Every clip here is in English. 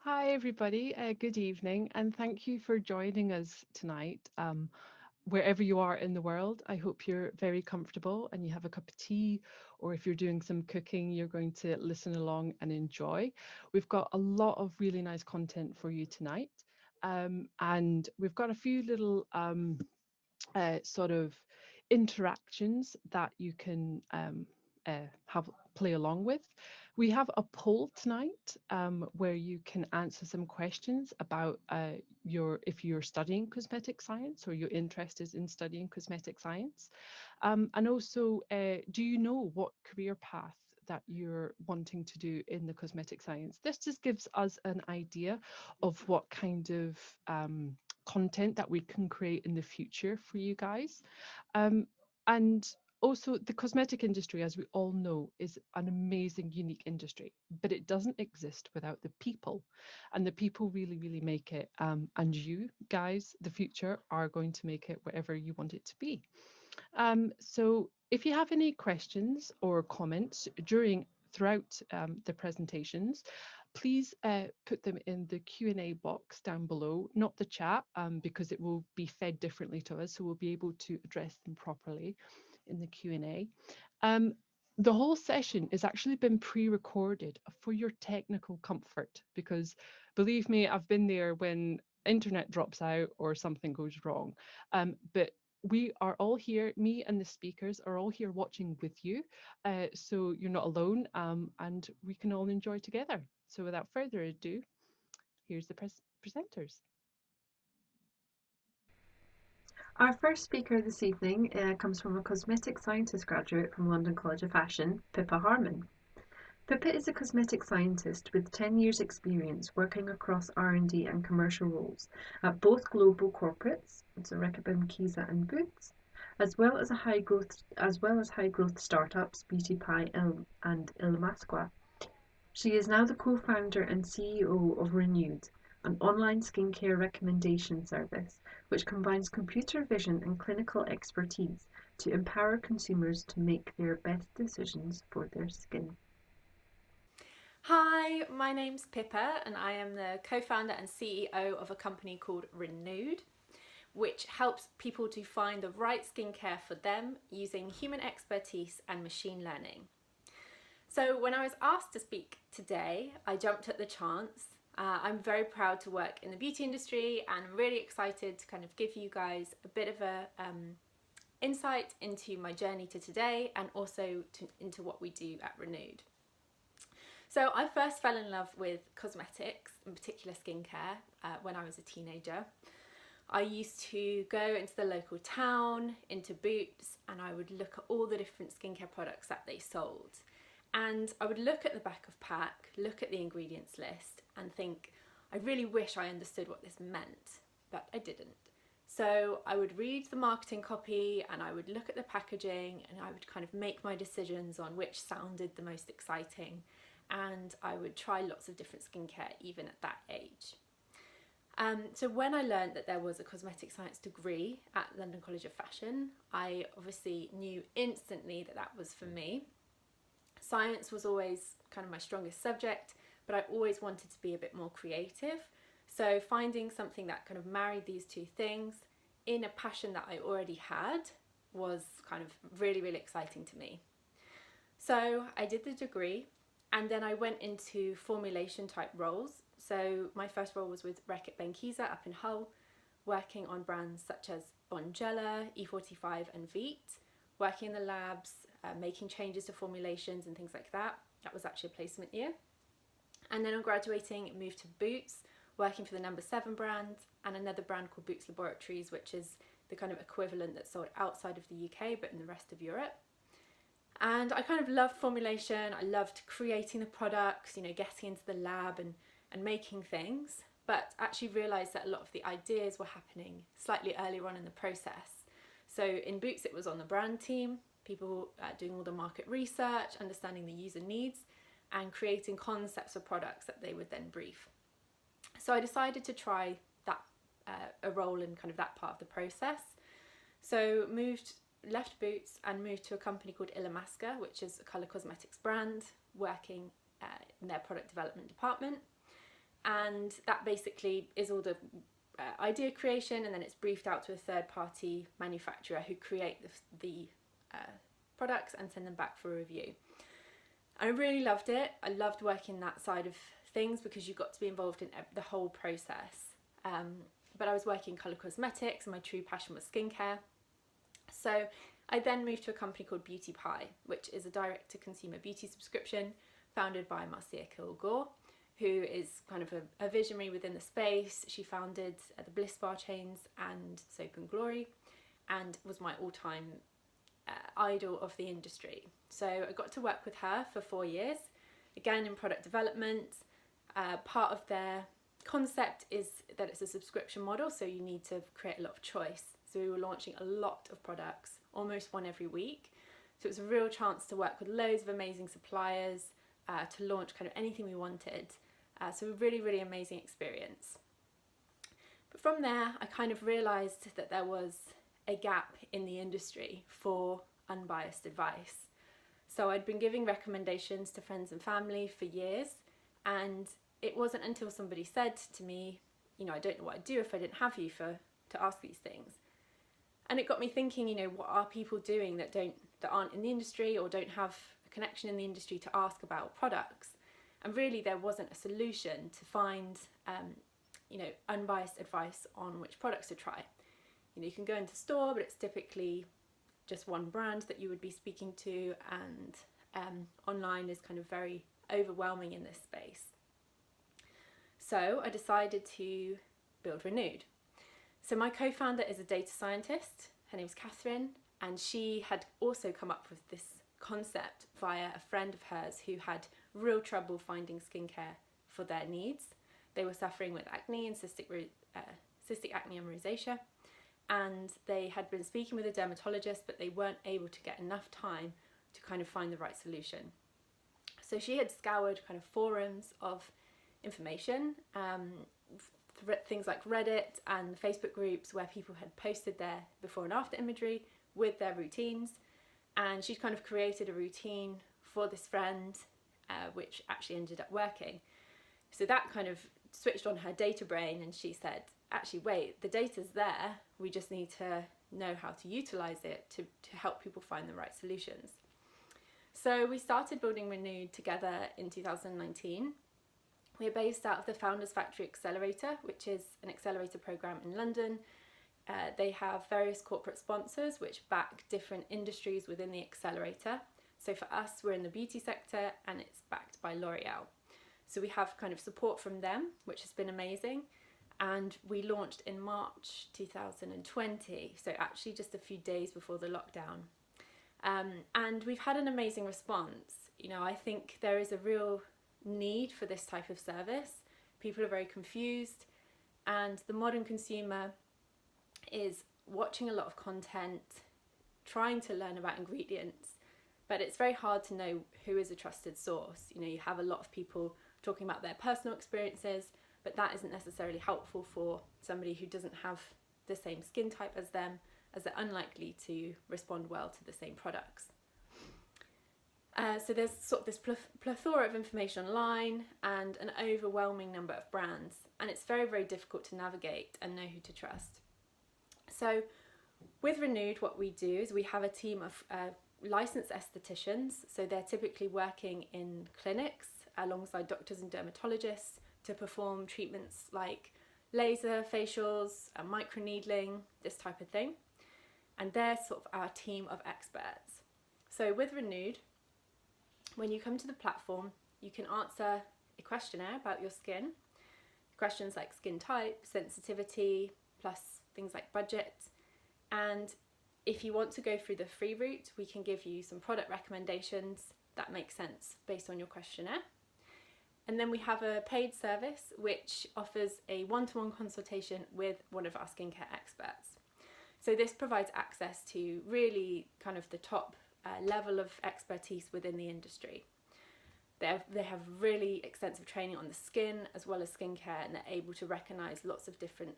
Hi, everybody. Good evening, and thank you for joining us tonight. Wherever you are in the world, I hope you're very comfortable and you have a cup of tea, or if you're doing some cooking, you're going to listen along and enjoy. We've got a lot of really nice content for you tonight, and we've got a few little sort of interactions that you can have play along with. We have a poll tonight where you can answer some questions about if you're studying cosmetic science or you're interested in studying cosmetic science. And also, do you know what career path that you're wanting to do in the cosmetic science? This just gives us an idea of what kind of content that we can create in the future for you guys. And also, the cosmetic industry, as we all know, is an amazing, unique industry, but it doesn't exist without the people. And the people really, really make it. And you guys, the future, are going to make it whatever you want it to be. So if you have any questions or comments throughout the presentations, please put them in the Q&A box down below, not the chat, because it will be fed differently to us, so we'll be able to address them properly in the Q&A. The whole session has actually been pre-recorded for your technical comfort, because believe me, I've been there when internet drops out or something goes wrong. But we are all here, me and the speakers are all here watching with you, so you're not alone, and we can all enjoy together. So without further ado, here's the presenters. Our first speaker this evening comes from a cosmetic scientist graduate from London College of Fashion, Pippa Harman. Pippa is a cosmetic scientist with 10 years experience working across R&D and commercial roles at both global corporates, so Reckitt Benckiser and Boots, as well as high growth startups Beauty Pie and Illamasqua. She is now the co-founder and CEO of Renewed, an online skincare recommendation service which combines computer vision and clinical expertise to empower consumers to make their best decisions for their skin. Hi, my name's Pippa and I am the co-founder and CEO of a company called Renewed, which helps people to find the right skincare for them using human expertise and machine learning. So when I was asked to speak today, I jumped at the chance. I'm very proud to work in the beauty industry and really excited to kind of give you guys a bit of a insight into my journey to today and also into what we do at Renewed. So I first fell in love with cosmetics, in particular skincare, when I was a teenager. I used to go into the local town, into Boots, and I would look at all the different skincare products that they sold. And I would look at the back of pack, look at the ingredients list and think, I really wish I understood what this meant, but I didn't. So I would read the marketing copy and I would look at the packaging and I would kind of make my decisions on which sounded the most exciting. And I would try lots of different skincare even at that age. So when I learned that there was a cosmetic science degree at London College of Fashion, I obviously knew instantly that that was for me. Science was always kind of my strongest subject, but I always wanted to be a bit more creative. So finding something that kind of married these two things in a passion that I already had was kind of really, really exciting to me. So I did the degree and then I went into formulation type roles. So my first role was with Reckitt Benckiser up in Hull, working on brands such as Bonjela, E45 and Veet, working in the labs, making changes to formulations and things like that. That was actually a placement year. And then on graduating, moved to Boots, working for the No. 7 brand and another brand called Boots Laboratories, which is the kind of equivalent that's sold outside of the UK but in the rest of Europe. And I kind of loved formulation. I loved creating the products, getting into the lab and making things, but actually realised that a lot of the ideas were happening slightly earlier on in the process. So in Boots, it was on the brand team, people doing all the market research, understanding the user needs, and creating concepts of products that they would then brief. So I decided to try that a role in kind of that part of the process. So left Boots and moved to a company called Illamasqua, which is a colour cosmetics brand, working in their product development department. and that basically is all the idea creation, and then it's briefed out to a third-party manufacturer who create the products and send them back for review. I really loved it. I loved working that side of things because you got to be involved in the whole process. But I was working in colour cosmetics and my true passion was skincare. So I then moved to a company called Beauty Pie, which is a direct-to-consumer beauty subscription founded by Marcia Kilgore, who is kind of a visionary within the space. She founded the Bliss Bar chains and Soap and Glory, and was my all-time idol of the industry. So I got to work with her for 4 years, again in product development. Part of their concept is that it's a subscription model, so you need to create a lot of choice. So we were launching a lot of products, almost one every week. So it was a real chance to work with loads of amazing suppliers, to launch kind of anything we wanted. So a really, really amazing experience. But from there, I kind of realised that there was a gap in the industry for unbiased advice. So I'd been giving recommendations to friends and family for years, and it wasn't until somebody said to me, you know, I don't know what I'd do if I didn't have you to ask these things. And it got me thinking, you know, what are people doing that aren't in the industry or don't have a connection in the industry to ask about products? And really there wasn't a solution to find, you know, unbiased advice on which products to try. You know, you can go into store, but it's typically just one brand that you would be speaking to, and online is kind of very overwhelming in this space. So I decided to build Renewed. So my co-founder is a data scientist, her name's Catherine, and she had also come up with this concept via a friend of hers who had real trouble finding skincare for their needs. They were suffering with acne and cystic acne and rosacea, and they had been speaking with a dermatologist, but they weren't able to get enough time to kind of find the right solution. So she had scoured kind of forums of information, things like Reddit and Facebook groups where people had posted their before and after imagery with their routines, and she'd kind of created a routine for this friend, which actually ended up working. So that kind of switched on her data brain, and she said, actually wait, the data's there, we just need to know how to utilize it to help people find the right solutions. So we started building Renewed together in 2019. We're based out of the Founders Factory Accelerator, which is an accelerator program in London. They have various corporate sponsors which back different industries within the accelerator. So for us, we're in the beauty sector and it's backed by L'Oreal. So we have kind of support from them, which has been amazing. And we launched in March 2020, so actually just a few days before the lockdown. And we've had an amazing response. You know, I think there is a real need for this type of service. People are very confused, and the modern consumer is watching a lot of content, trying to learn about ingredients, but it's very hard to know who is a trusted source. You know, you have a lot of people talking about their personal experiences, but that isn't necessarily helpful for somebody who doesn't have the same skin type as them, as they're unlikely to respond well to the same products. So there's sort of this plethora of information online and an overwhelming number of brands, and it's very, very difficult to navigate and know who to trust. So with Renewed, what we do is we have a team of licensed estheticians, so they're typically working in clinics alongside doctors and dermatologists to perform treatments like laser, facials, microneedling, this type of thing. And they're sort of our team of experts. So with Renewed, when you come to the platform, you can answer a questionnaire about your skin, questions like skin type, sensitivity, plus things like budget. And if you want to go through the free route, we can give you some product recommendations that make sense based on your questionnaire. And then we have a paid service which offers a one-to-one consultation with one of our skincare experts. So this provides access to really kind of the top level of expertise within the industry. They have really extensive training on the skin as well as skincare, and they're able to recognise lots of different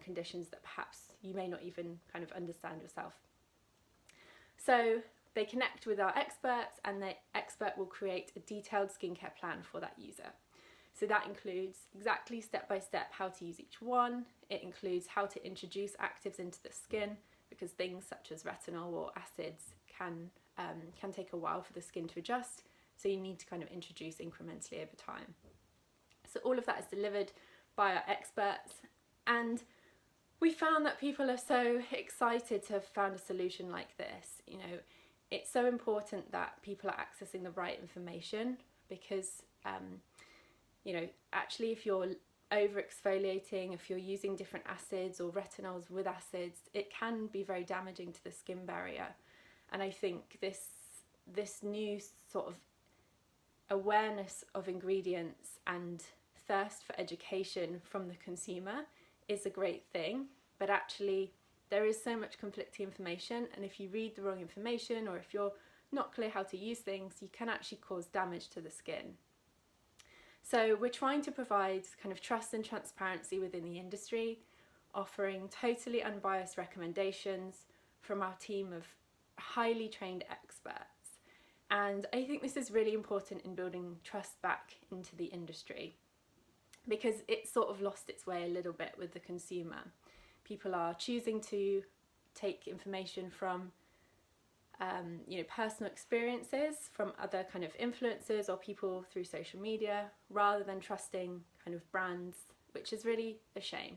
conditions that perhaps you may not even kind of understand yourself. So they connect with our experts, and the expert will create a detailed skincare plan for that user. So that includes exactly step by step how to use each one. It includes how to introduce actives into the skin, because things such as retinol or acids can take a while for the skin to adjust. So you need to kind of introduce incrementally over time. So all of that is delivered by our experts, and we found that people are so excited to have found a solution like this. You know, it's so important that people are accessing the right information, because you know, actually if you're over exfoliating, if you're using different acids or retinols with acids, it can be very damaging to the skin barrier. And I think this new sort of awareness of ingredients and thirst for education from the consumer is a great thing, but actually there is so much conflicting information, and if you read the wrong information or if you're not clear how to use things, you can actually cause damage to the skin. So we're trying to provide kind of trust and transparency within the industry, offering totally unbiased recommendations from our team of highly trained experts. And I think this is really important in building trust back into the industry, because it sort of lost its way a little bit with the consumer. People are choosing to take information from you know, personal experiences from other kind of influencers or people through social media, rather than trusting kind of brands, which is really a shame.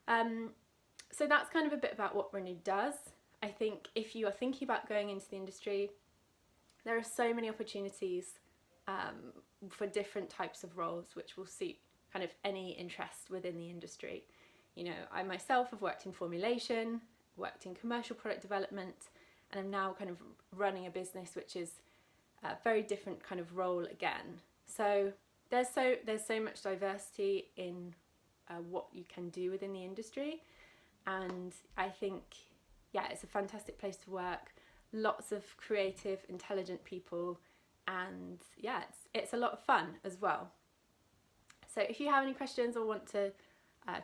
So that's kind of a bit about what Renewed does. I think if you are thinking about going into the industry, there are so many opportunities for different types of roles which will suit kind of any interest within the industry. You know, I myself have worked in formulation, worked in commercial product development, and I'm now kind of running a business which is a very different kind of role again. So there's so much diversity in what you can do within the industry, and I think, yeah, it's a fantastic place to work. Lots of creative, intelligent people, and yeah, it's a lot of fun as well. So if you have any questions or want to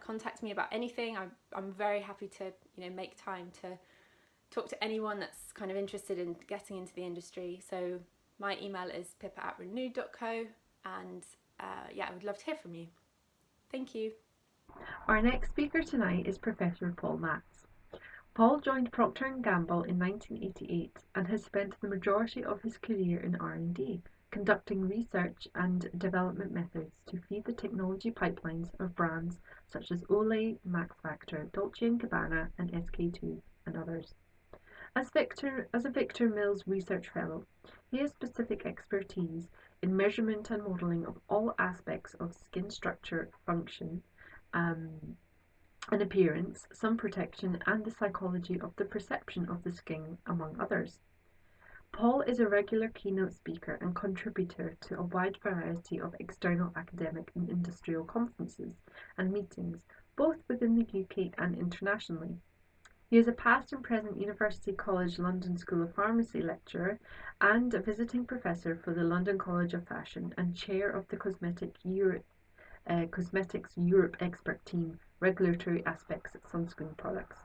contact me about anything, I'm very happy to, you know, make time to talk to anyone that's kind of interested in getting into the industry. So my email is pippa@renewed.co, and yeah, I would love to hear from you. Thank you. Our next speaker tonight is Professor Paul Matz. Paul joined Procter & Gamble in 1988 and has spent the majority of his career in R&D, conducting research and development methods to feed the technology pipelines of brands such as Olay, Max Factor, Dolce & Gabbana, and SK2, and others. As a Victor Mills Research Fellow, he has specific expertise in measurement and modelling of all aspects of skin structure, function, and appearance, sun protection, and the psychology of the perception of the skin, among others. Paul is a regular keynote speaker and contributor to a wide variety of external academic and industrial conferences and meetings, both within the UK and internationally. He is a past and present University College London School of Pharmacy lecturer and a visiting professor for the London College of Fashion and chair of the Cosmetics Europe Expert Team Regulatory Aspects of Sunscreen Products,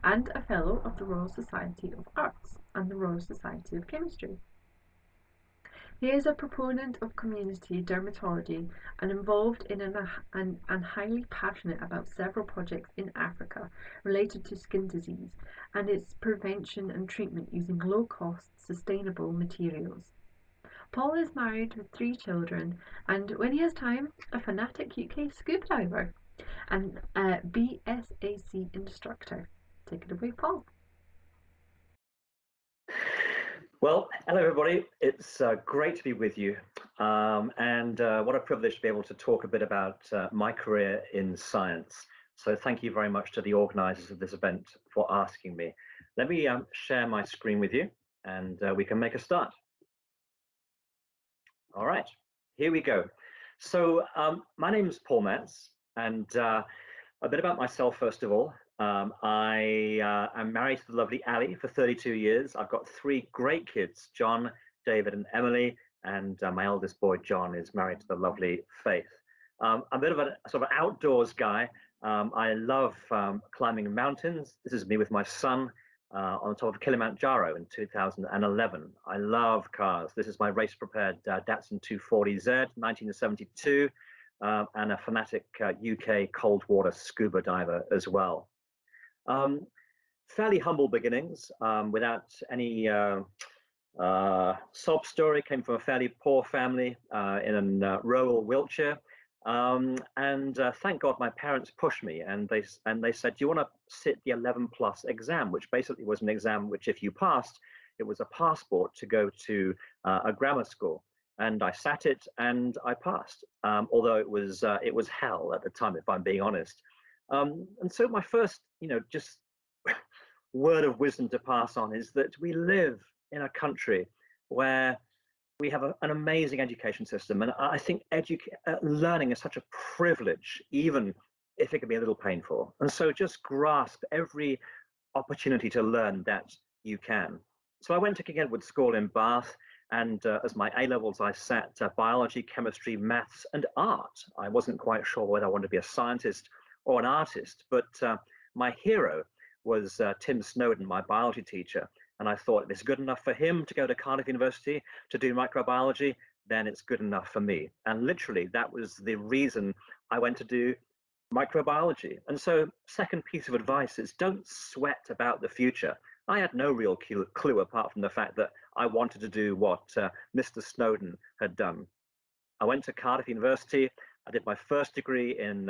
and a Fellow of the Royal Society of Arts and the Royal Society of Chemistry. He is a proponent of community dermatology and involved in and highly passionate about several projects in Africa related to skin disease and its prevention and treatment using low-cost, sustainable materials. Paul is married with 3 children and, when he has time, a fanatic UK scuba diver and a BSAC instructor. Take it away, Paul. Well, hello everybody. It's great to be with you, and what a privilege to be able to talk a bit about my career in science. So thank you very much to the organisers of this event for asking me. Let me share my screen with you, and we can make a start. All right, here we go. So my name is Paul Matz, and a bit about myself first of all. I am married to the lovely Ali for 32 years. I've got 3 great kids, John, David, and Emily, and my eldest boy, John, is married to the lovely Faith. I'm a bit of a sort of outdoors guy. I love climbing mountains. This is me with my son. on the top of Kilimanjaro in 2011. I love cars. This is my race-prepared Datsun 240Z, 1972, and a fanatic UK cold water scuba diver as well. Fairly humble beginnings, without any sob story. Came from a fairly poor family in rural Wiltshire. Thank God my parents pushed me, and they said, do you want to sit the 11 plus exam, which basically was an exam which, if you passed, it was a passport to go to a grammar school. And I sat it and I passed, although it was hell at the time, if I'm being honest. And so my first, just word of wisdom to pass on is that we live in a country where we have an amazing education system, and I think learning is such a privilege, even if it can be a little painful. And so just grasp every opportunity to learn that you can. So I went to King Edward School in Bath, and as my A-levels, I sat biology, chemistry, maths, and art. I wasn't quite sure whether I wanted to be a scientist or an artist, but my hero was Tim Snowden, my biology teacher. And I thought, if it's good enough for him to go to Cardiff University to do microbiology, then it's good enough for me. And literally, that was the reason I went to do microbiology. And so, second piece of advice is don't sweat about the future. I had no real clue apart from the fact that I wanted to do what Mr. Snowden had done. I went to Cardiff University. I did my first degree in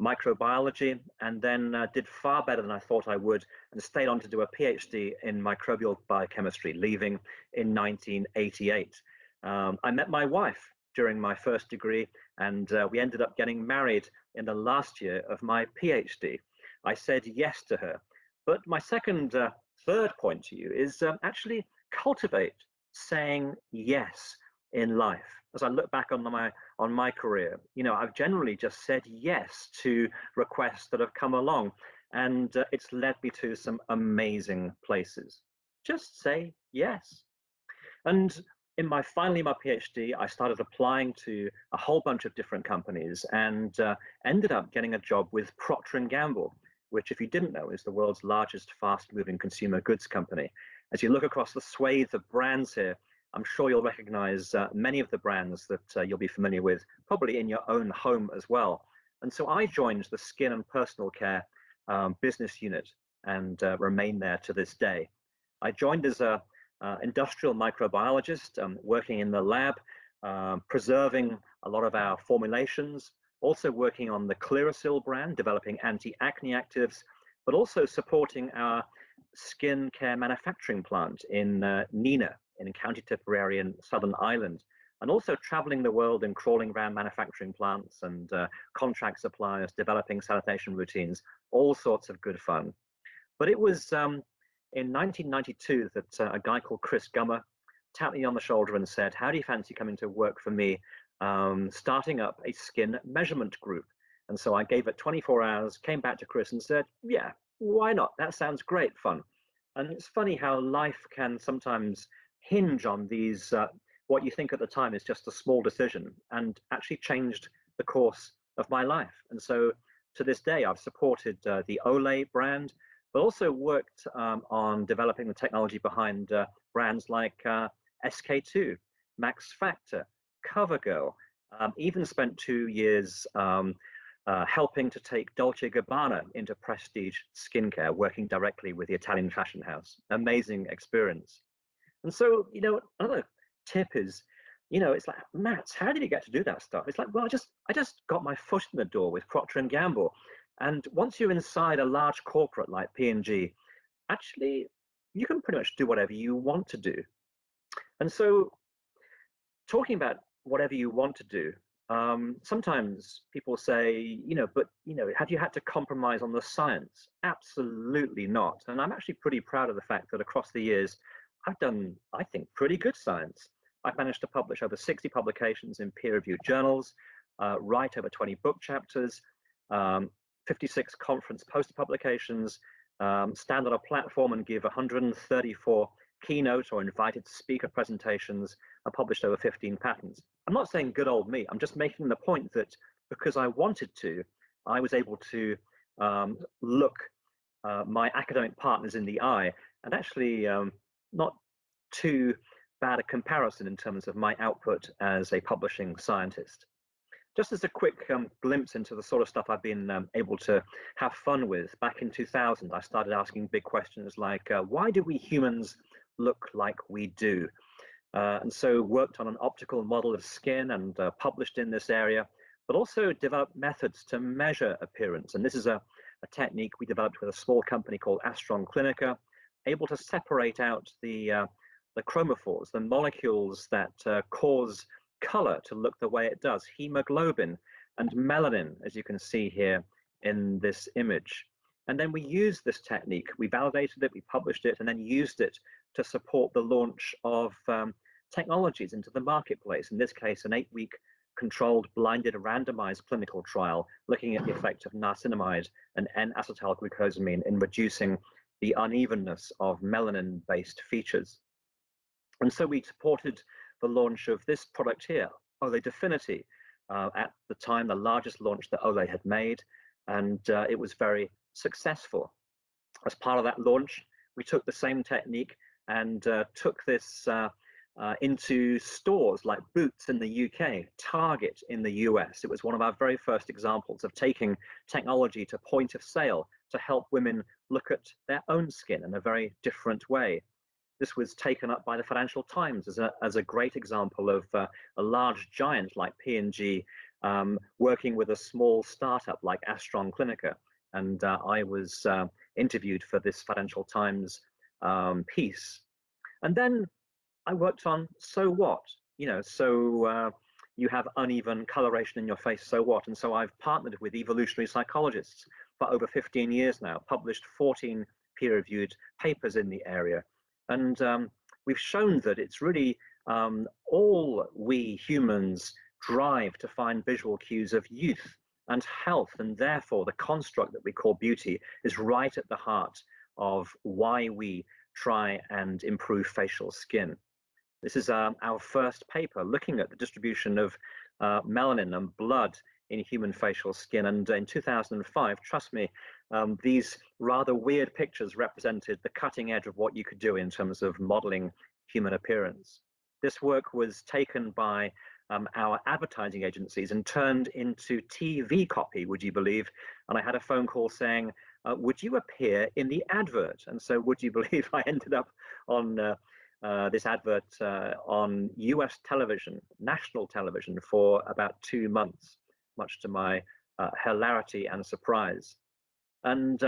microbiology, and then did far better than I thought I would, and stayed on to do a PhD in microbial biochemistry, leaving in 1988. I met my wife during my first degree, and we ended up getting married in the last year of my PhD. I said yes to her. But my third point to you is actually cultivate saying yes in life. As I look back on my career, I've generally just said yes to requests that have come along, and it's led me to some amazing places. Just say yes. And finally my PhD, I started applying to a whole bunch of different companies, and ended up getting a job with Procter & Gamble, which, if you didn't know, is the world's largest fast-moving consumer goods company. As you look across the swathe of brands here, I'm sure you'll recognize many of the brands that you'll be familiar with, probably in your own home as well. And so I joined the skin and personal care business unit, and remain there to this day. I joined as an industrial microbiologist, working in the lab, preserving a lot of our formulations, also working on the Clearasil brand, developing anti-acne actives, but also supporting our skin care manufacturing plant in Neenah, in County Tipperary in Southern Ireland, and also traveling the world and crawling around manufacturing plants and contract suppliers, developing sanitation routines, all sorts of good fun. But it was in 1992 that a guy called Chris Gummer tapped me on the shoulder and said, how do you fancy coming to work for me, starting up a skin measurement group? And so I gave it 24 hours, came back to Chris and said, yeah, why not? That sounds great fun. And it's funny how life can sometimes hinge on these, what you think at the time is just a small decision, and actually changed the course of my life. And so to this day, I've supported the Olay brand, but also worked on developing the technology behind brands like SK2, Max Factor, CoverGirl, even spent 2 years helping to take Dolce & Gabbana into prestige skincare, working directly with the Italian fashion house. Amazing experience. And so, another tip is, it's like, Matz, how did you get to do that stuff? It's like, well, I just got my foot in the door with Procter & Gamble. And once you're inside a large corporate like P&G, actually, you can pretty much do whatever you want to do. And so, talking about whatever you want to do, sometimes people say, have you had to compromise on the science? Absolutely not. And I'm actually pretty proud of the fact that across the years, I've done, I think, pretty good science. I've managed to publish over 60 publications in peer-reviewed journals, write over 20 book chapters, 56 conference poster publications, stand on a platform and give 134 keynote or invited speaker presentations, and published over 15 patents. I'm not saying good old me. I'm just making the point that because I wanted to, I was able to look my academic partners in the eye and actually not too bad a comparison in terms of my output as a publishing scientist. Just as a quick glimpse into the sort of stuff I've been able to have fun with, back in 2000, I started asking big questions like, why do we humans look like we do? And so worked on an optical model of skin and published in this area, but also developed methods to measure appearance. And this is a technique we developed with a small company called Astron Clinica, able to separate out the chromophores, the molecules that cause color to look the way it does, hemoglobin and melanin, as you can see here in this image. And then we used this technique, we validated it, we published it, and then used it to support the launch of technologies into the marketplace. In this case, an 8-week controlled, blinded, randomized clinical trial looking at the effect of niacinamide and N-acetylglucosamine in reducing the unevenness of melanin-based features. And so we supported the launch of this product here, Olay Definity, at the time the largest launch that Olay had made, and it was very successful. As part of that launch, we took the same technique and took this into stores like Boots in the UK, Target in the US. It was one of our very first examples of taking technology to point of sale to help women look at their own skin in a very different way. This was taken up by the Financial Times as a great example of a large giant like P&G working with a small startup like Astron Clinica. And I was interviewed for this Financial Times piece. And then I worked on So What? So you have uneven coloration in your face, so what? And so I've partnered with evolutionary psychologists for over 15 years now, published 14 peer-reviewed papers in the area. And we've shown that it's really all we humans drive to find visual cues of youth and health, and therefore the construct that we call beauty is right at the heart of why we try and improve facial skin. This is our first paper looking at the distribution of melanin and blood in human facial skin. And in 2005, trust me, these rather weird pictures represented the cutting edge of what you could do in terms of modeling human appearance. This work was taken by our advertising agencies and turned into TV copy, would you believe? And I had a phone call saying, would you appear in the advert? And so would you believe I ended up on this advert on US television, national television, for about 2 months, much to my hilarity and surprise. And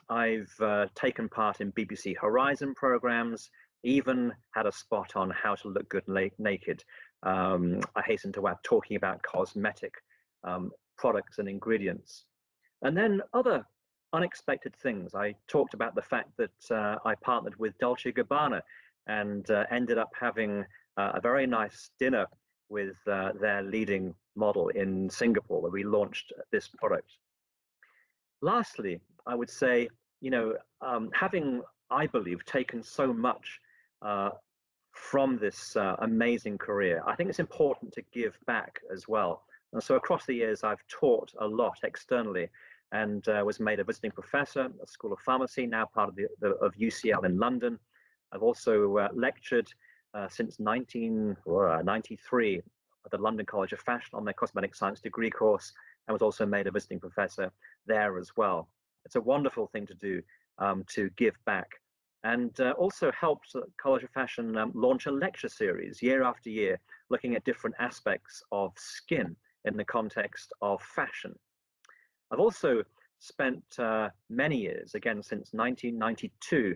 I've taken part in BBC Horizon programs, even had a spot on How to Look Good Naked. I hasten to add, talking about cosmetic products and ingredients. And then other unexpected things. I talked about the fact that I partnered with Dolce & Gabbana and ended up having a very nice dinner with their leading model in Singapore, where we launched this product. Lastly, I would say, having, I believe, taken so much from this amazing career, I think it's important to give back as well. And so across the years, I've taught a lot externally and was made a visiting professor at the School of Pharmacy, now part of UCL in London. I've also lectured since 1993 at the London College of Fashion on their Cosmetic Science degree course, and was also made a visiting professor there as well. It's a wonderful thing to do, to give back. And also helped the College of Fashion launch a lecture series year after year, looking at different aspects of skin in the context of fashion. I've also spent many years, again since 1992,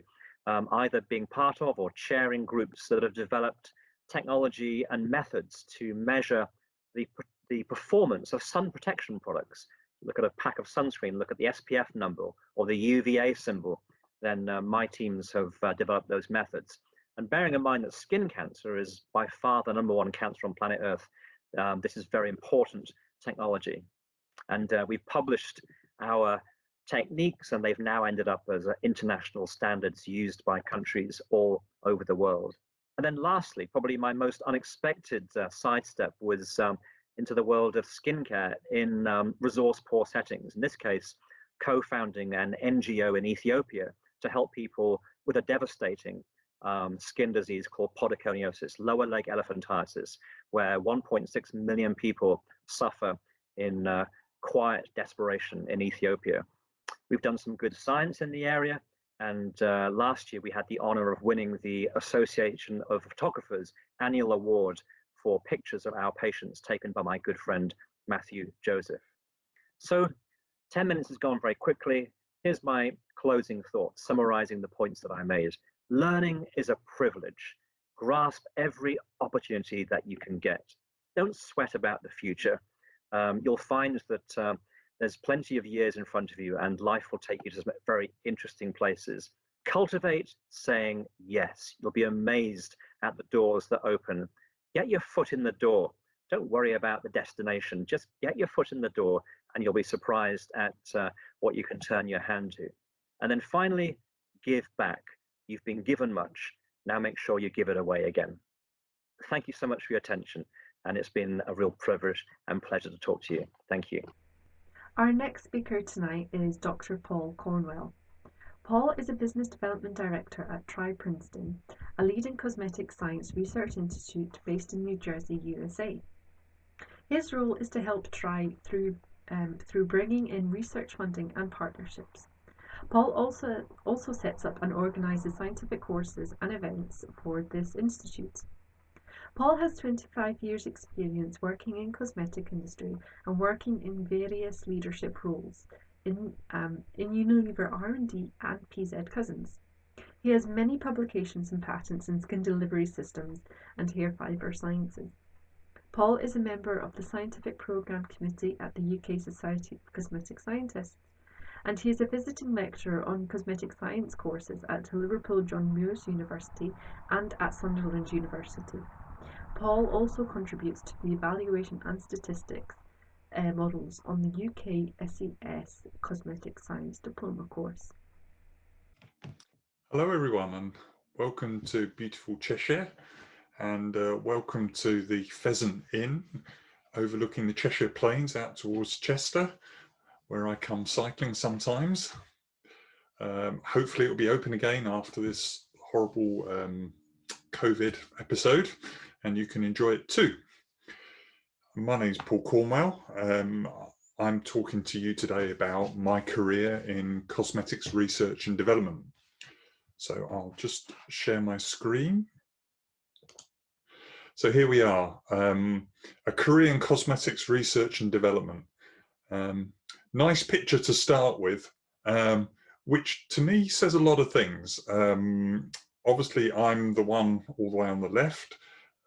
either being part of or chairing groups that have developed technology and methods to measure the performance of sun protection products. Look at a pack of sunscreen, look at the SPF number or the UVA symbol. Then my teams have developed those methods. And bearing in mind that skin cancer is by far the #1 cancer on planet Earth, this is very important technology. And we've published our techniques, and they've now ended up as international standards used by countries all over the world. And then lastly, probably my most unexpected sidestep was into the world of skincare in resource-poor settings. In this case, co-founding an NGO in Ethiopia to help people with a devastating skin disease called podoconiosis, lower leg elephantiasis, where 1.6 million people suffer in quiet desperation in Ethiopia. We've done some good science in the area, and last year we had the honor of winning the Association of Photographers annual award for pictures of our patients taken by my good friend Matthew Joseph. So 10 minutes has gone very quickly. Here's my closing thoughts, summarizing the points that I made. Learning is a privilege. Grasp every opportunity that you can get. Don't sweat about the future. You'll find that there's plenty of years in front of you and life will take you to some very interesting places. Cultivate saying yes. You'll be amazed at the doors that open. Get your foot in the door. Don't worry about the destination. Just get your foot in the door and you'll be surprised at what you can turn your hand to. And then finally, give back. You've been given much. Now make sure you give it away again. Thank you so much for your attention. And it's been a real privilege and pleasure to talk to you. Thank you. Our next speaker tonight is Dr. Paul Cornwell. Paul is a Business Development Director at Princeton, a leading cosmetic science research institute based in New Jersey, USA. His role is to help Tri through bringing in research funding and partnerships. Paul also sets up and organizes scientific courses and events for this institute. Paul has 25 years experience working in cosmetic industry and working in various leadership roles in Unilever R&D and PZ Cussons. He has many publications and patents in skin delivery systems and hair fibre sciences. Paul is a member of the Scientific Programme Committee at the UK Society of Cosmetic Scientists, and he is a visiting lecturer on cosmetic science courses at Liverpool John Moores University and at Sunderland University. Paul also contributes to the evaluation and statistics models on the UK SCS Cosmetic Science Diploma course. Hello everyone and welcome to beautiful Cheshire and welcome to the Pheasant Inn overlooking the Cheshire Plains out towards Chester, where I come cycling sometimes. Hopefully it will be open again after this horrible COVID episode and you can enjoy it too. My name is Paul Cornwell. I'm talking to you today about my career in cosmetics research and development. So I'll just share my screen. So here we are, a career in cosmetics research and development. Nice picture to start with, which to me says a lot of things. Obviously, I'm the one all the way on the left.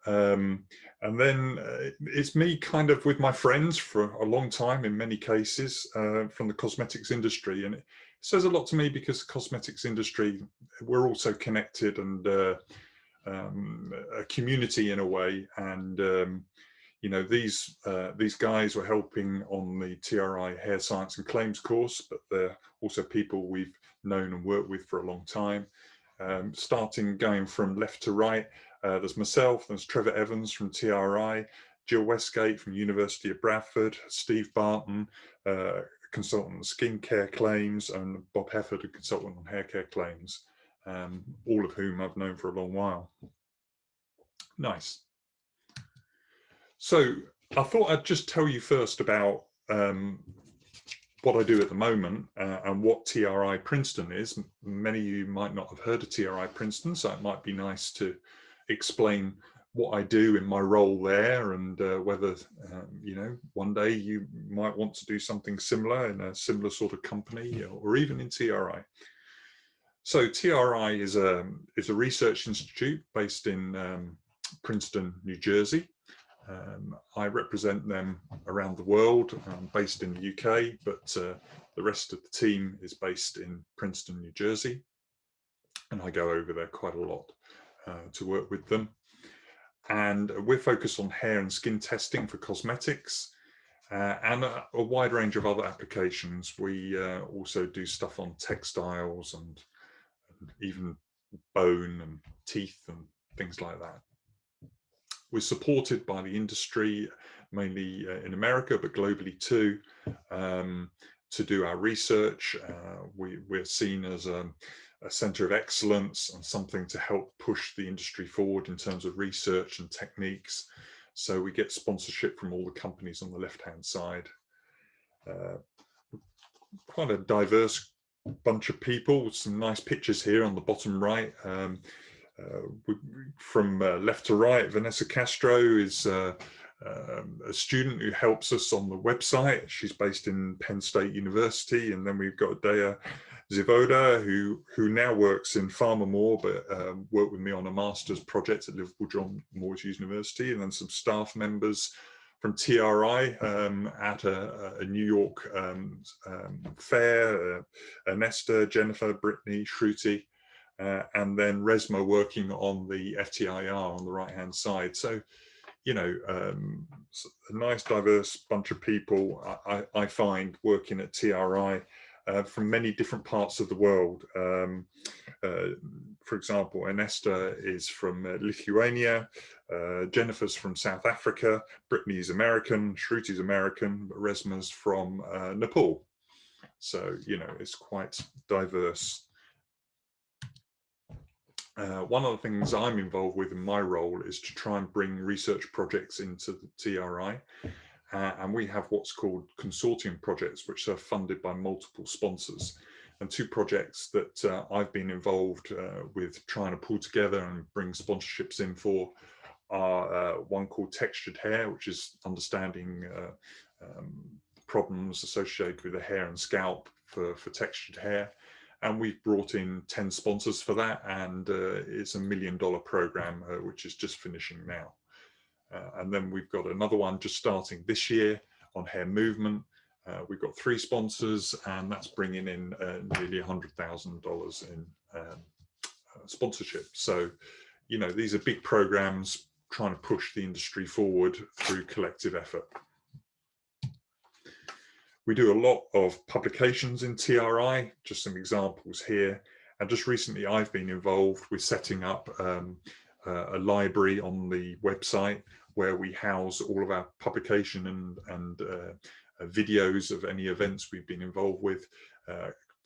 And then it's me kind of with my friends for a long time in many cases from the cosmetics industry. And it says a lot to me because the cosmetics industry, we're also connected and a community in a way. And, you know, these guys were helping on the TRI Hair Science and Claims course, but they're also people we've known and worked with for a long time. Starting going from left to right, there's myself, there's Trevor Evans from TRI, Jill Westgate from University of Bradford, Steve Barton, consultant on skincare claims, and Bob Hefford, a consultant on hair care claims, all of whom I've known for a long while. Nice. So I thought I'd just tell you first about what I do at the moment and what TRI Princeton is. Many of you might not have heard of TRI Princeton, so it might be nice to explain what I do in my role there and whether, you know, one day you might want to do something similar in a similar sort of company or even in TRI. So TRI is a research institute based in Princeton, New Jersey. I represent them around the world, based in the UK, but the rest of the team is based in Princeton, New Jersey. And I go over there quite a lot to work with them. And we're focused on hair and skin testing for cosmetics and a wide range of other applications. We also do stuff on textiles and even bone and teeth and things like that. We're supported by the industry, mainly in America, but globally too, to do our research. We're seen as a centre of excellence and something to help push the industry forward in terms of research and techniques. So we get sponsorship from all the companies on the left-hand side. Quite a diverse bunch of people, some nice pictures here on the bottom right. From left to right, Vanessa Castro is a student who helps us on the website. She's based in Penn State University. And then we've got Dea Zivoda, who now works in Farmer but worked with me on a master's project at Liverpool John Moores University. And then some staff members from TRI at a New York fair, Nesta, Jennifer, Brittany, Shruti, and then Resma working on the FTIR on the right-hand side. So, you know, a nice diverse bunch of people I find working at TRI from many different parts of the world. For example, Anesta is from Lithuania, Jennifer's from South Africa, Brittany's American, Shruti's American, but Resma's from Nepal. So, you know, it's quite diverse. One of the things I'm involved with in my role is to try and bring research projects into the TRI. And we have what's called Consortium Projects, which are funded by multiple sponsors. And two projects that I've been involved with trying to pull together and bring sponsorships in for are one called Textured Hair, which is understanding problems associated with the hair and scalp for textured hair. And we've brought in 10 sponsors for that, and it's $1 million program, which is just finishing now. And then we've got another one just starting this year on hair movement. We've got 3 sponsors, and that's bringing in nearly $100,000 in sponsorship. So, you know, these are big programs trying to push the industry forward through collective effort. We do a lot of publications in TRI, just some examples here. And just recently I've been involved with setting up a library on the website where we house all of our publication and videos of any events we've been involved with.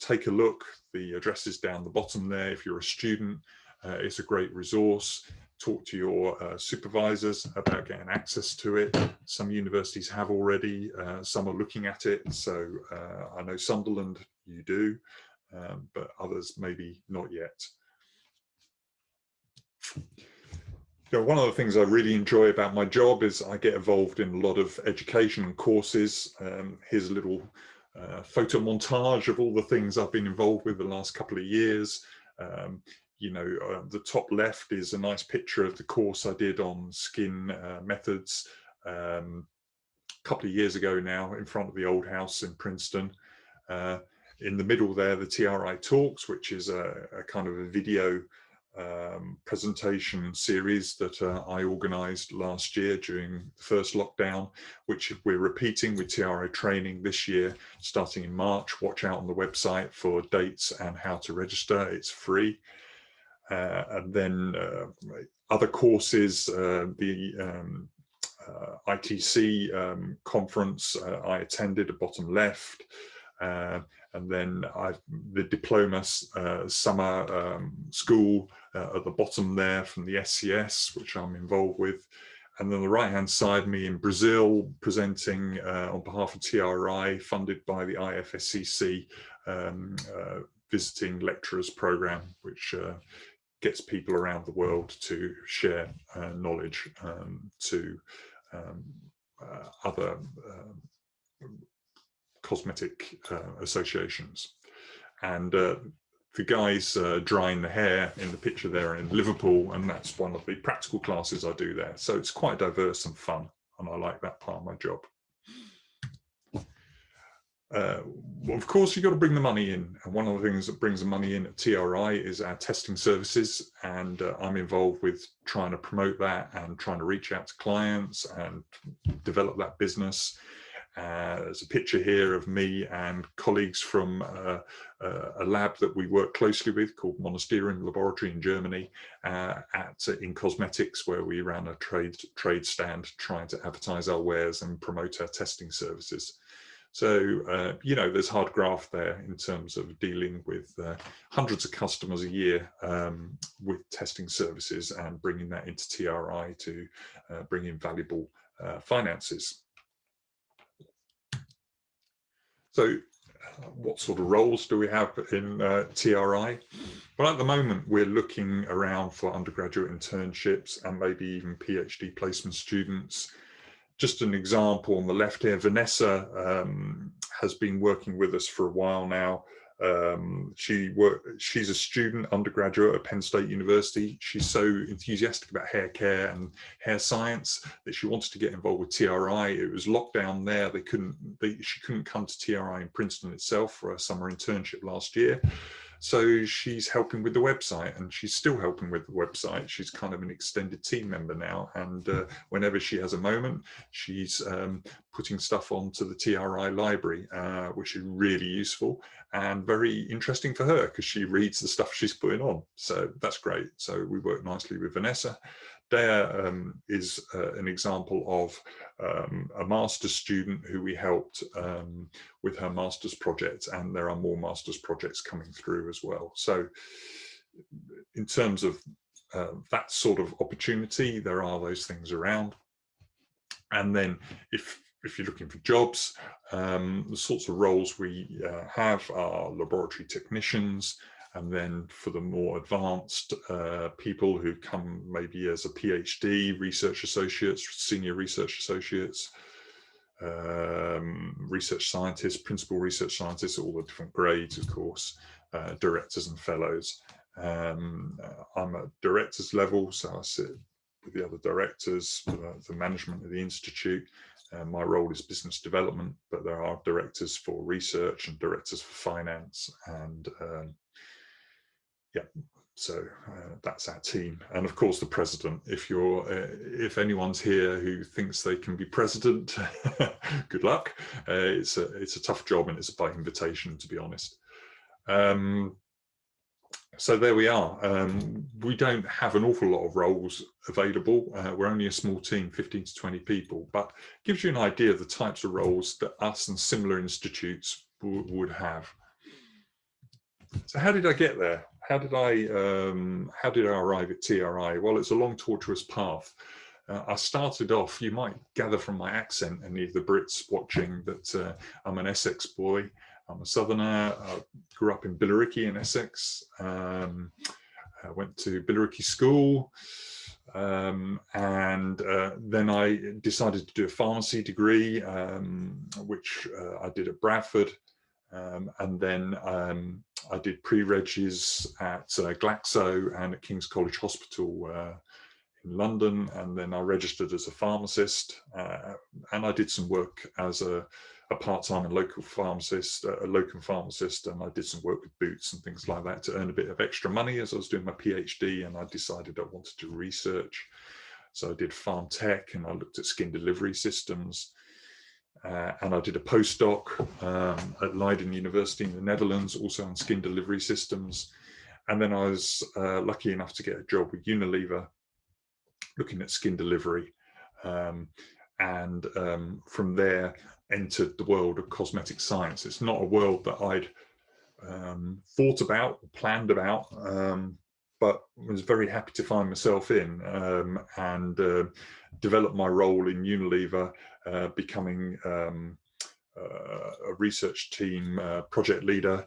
Take a look, the address is down the bottom there. If you're a student, it's a great resource. Talk to your supervisors about getting access to it. Some universities have already, some are looking at it. So I know Sunderland, you do, but others maybe not yet. You know, one of the things I really enjoy about my job is I get involved in a lot of education and courses. Here's a little photo montage of all the things I've been involved with the last couple of years. You know, the top left is a nice picture of the course I did on skin methods a couple of years ago now in front of the old house in Princeton. In the middle there, the TRI Talks, which is a kind of a video presentation series that I organised last year during the first lockdown, which we're repeating with TRI training this year, starting in March. Watch out on the website for dates and how to register. It's free. And then other courses, the ITC conference I attended at bottom left, and then the diploma summer school at the bottom there from the SCS, which I'm involved with. And then the right-hand side, me in Brazil, presenting on behalf of TRI, funded by the IFSCC visiting lecturers program, which gets people around the world to share knowledge to other cosmetic associations. And the guys drying the hair in the picture there in Liverpool, and that's one of the practical classes I do there. So it's quite diverse and fun, and I like that part of my job. Well, of course, you've got to bring the money in. And one of the things that brings the money in at TRI is our testing services. And I'm involved with trying to promote that and trying to reach out to clients and develop that business. There's a picture here of me and colleagues from a lab that we work closely with called Monasterium Laboratory in Germany in cosmetics, where we ran a trade stand trying to advertise our wares and promote our testing services. So, you know, there's hard graft there in terms of dealing with hundreds of customers a year with testing services and bringing that into TRI to bring in valuable finances. So what sort of roles do we have in TRI? Well, at the moment, we're looking around for undergraduate internships and maybe even PhD placement students. Just an example on the left here, Vanessa has been working with us for a while now. She's a student undergraduate at Penn State University. She's so enthusiastic about hair care and hair science that she wanted to get involved with TRI. It was lockdown there. She couldn't come to TRI in Princeton itself for a summer internship last year. So she's helping with the website, and she's still helping with the website. She's kind of an extended team member now, and whenever she has a moment, she's putting stuff onto the TRI library, which is really useful and very interesting for her because she reads the stuff she's putting on. So that's great. So we work nicely with Vanessa. Dea is an example of a master's student who we helped with her master's project, and there are more master's projects coming through as well. So in terms of that sort of opportunity, there are those things around. And then if you're looking for jobs, the sorts of roles we have are laboratory technicians, and then for the more advanced people who come maybe as a PhD, research associates, senior research associates, research scientists, principal research scientists, all the different grades, of course, directors and fellows. I'm at director's level, so I sit with the other directors, the management of the institute. My role is business development, but there are directors for research and directors for finance, and yeah, so that's our team. And of course the president. If anyone's here who thinks they can be president, good luck. It's a tough job, and it's by invitation, to be honest. So there we are. We don't have an awful lot of roles available. We're only a small team, 15 to 20 people, but gives you an idea of the types of roles that us and similar institutes would have. So how did I get there? How did I arrive at TRI? Well, it's a long, tortuous path. I started off, you might gather from my accent, any of the Brits watching, that I'm an Essex boy. I'm a southerner. I grew up in Billericay in Essex. I went to Billericay School, and then I decided to do a pharmacy degree, which I did at Bradford. And then I did pre-regs at Glaxo and at King's College Hospital in London, and then I registered as a pharmacist, and I did some work as a part-time and local pharmacist, a locum pharmacist, and I did some work with Boots and things like that to earn a bit of extra money as I was doing my PhD, and I decided I wanted to research. So I did farm tech, and I looked at skin delivery systems. And I did a postdoc at Leiden University in the Netherlands, also on skin delivery systems. And then I was lucky enough to get a job with Unilever, looking at skin delivery. And from there, entered the world of cosmetic science. It's not a world that I'd thought about, planned about, but was very happy to find myself in, and develop my role in Unilever, becoming a research team project leader,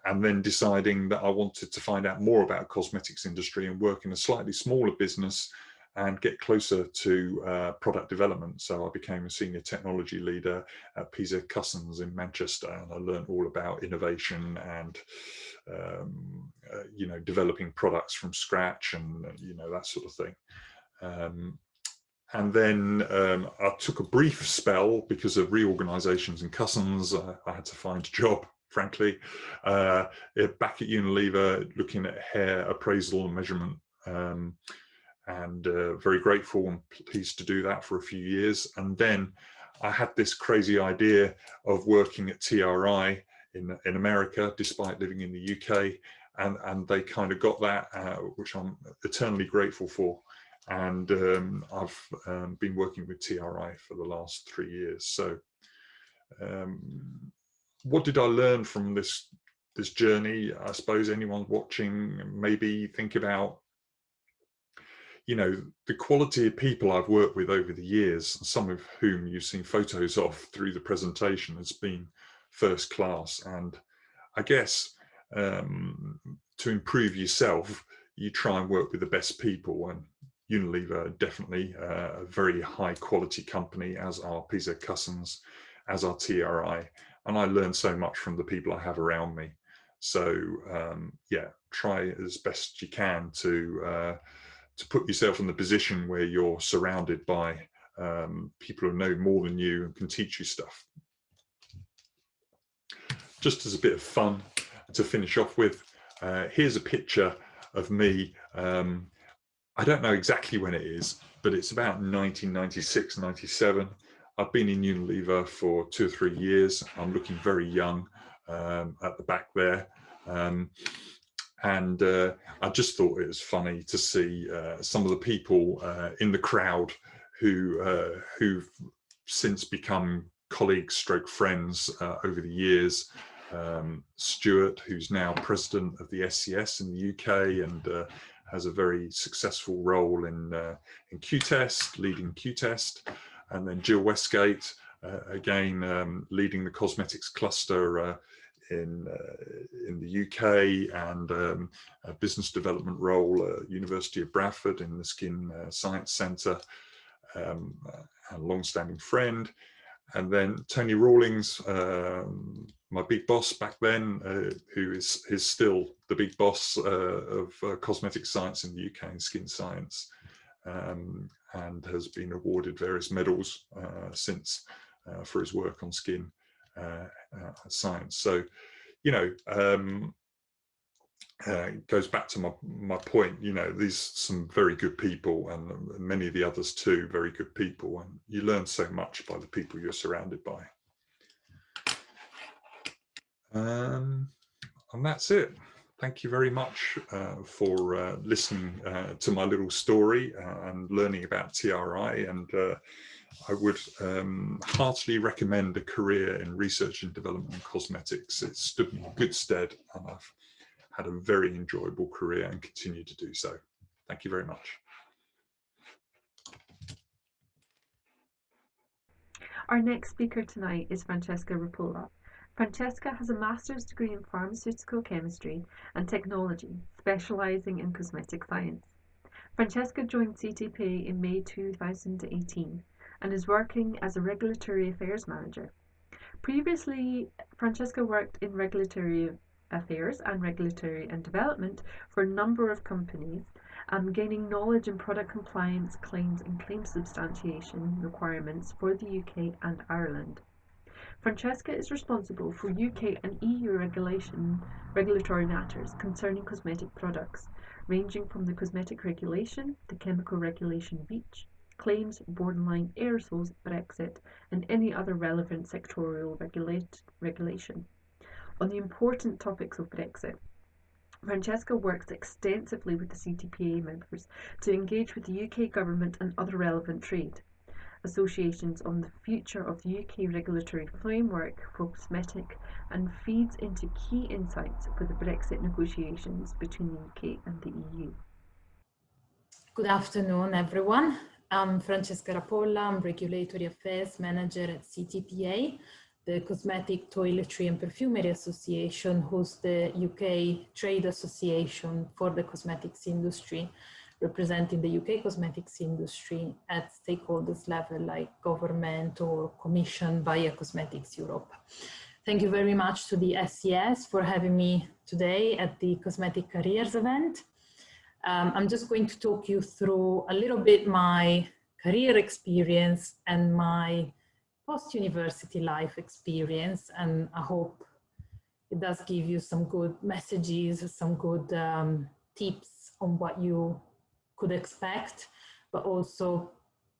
and then deciding that I wanted to find out more about cosmetics industry and work in a slightly smaller business and get closer to product development. So I became a senior technology leader at PZ Cussons in Manchester, and I learned all about innovation and you know, developing products from scratch, and you know, that sort of thing. And then I took a brief spell because of reorganisations in Cussons. I had to find a job, frankly, back at Unilever, looking at hair appraisal and measurement. And very grateful and pleased to do that for a few years. And then I had this crazy idea of working at TRI in America, despite living in the UK, and they kind of got that, which I'm eternally grateful for. And I've been working with TRI for the last 3 years. So what did I learn from this journey? I suppose anyone watching maybe think about, you know, the quality of people I've worked with over the years, some of whom you've seen photos of through the presentation, has been first class. And I guess to improve yourself, you try and work with the best people, and Unilever definitely a very high quality company, as are PZ Cussons, as are TRI, and I learn so much from the people I have around me. So yeah, try as best you can to put yourself in the position where you're surrounded by people who know more than you and can teach you stuff. Just as a bit of fun to finish off with, here's a picture of me. I don't know exactly when it is, but it's about 1996, 97. I've been in Unilever for 2 or 3 years. I'm looking very young at the back there. And I just thought it was funny to see some of the people in the crowd who've since become colleagues stroke friends over the years. Stuart, who's now president of the SCS in the UK and has a very successful role in Q-Test, leading Q-Test, and then Jill Westgate, again leading the cosmetics cluster in the UK, and a business development role at University of Bradford in the Skin Science Centre, a long-standing friend. And then Tony Rawlings, my big boss back then, who is still the big boss of cosmetic science in the UK and skin science, and has been awarded various medals since for his work on skin science. So, you know, it goes back to my point, you know, these some very good people, and many of the others too, very good people, and you learn so much by the people you're surrounded by. And that's it. Thank you very much for listening to my little story and learning about TRI, and I would heartily recommend a career in research and development in cosmetics. It's stood me in good stead, and I've had a very enjoyable career and continue to do so. Thank you very much. Our next speaker tonight is Francesca Rapola. Francesca has a master's degree in pharmaceutical chemistry and technology, specialising in cosmetic science. Francesca joined CTP in May 2018 and is working as a regulatory affairs manager. Previously, Francesca worked in regulatory affairs and regulatory and development for a number of companies, gaining knowledge in product compliance, claims and claim substantiation requirements for the UK and Ireland. Francesca is responsible for UK and EU regulatory matters concerning cosmetic products, ranging from the cosmetic regulation, the chemical regulation REACH, claims, borderline aerosols, Brexit, and any other relevant sectorial regulation. On the important topics of Brexit, Francesca works extensively with the CTPA members to engage with the UK government and other relevant trade associations on the future of the UK regulatory framework for cosmetic, and feeds into key insights for the Brexit negotiations between the UK and the EU. Good afternoon, everyone. I'm Francesca Rapola. I'm Regulatory Affairs Manager at CTPA, the Cosmetic, Toiletry and Perfumery Association, who's the UK trade association for the cosmetics industry, representing the UK cosmetics industry at stakeholders level like government or commission via Cosmetics Europe. Thank you very much to the SCS for having me today at the Cosmetic Careers event. I'm just going to talk you through a little bit my career experience and my post-university life experience, and I hope it does give you some good messages, some good tips on what you could expect, but also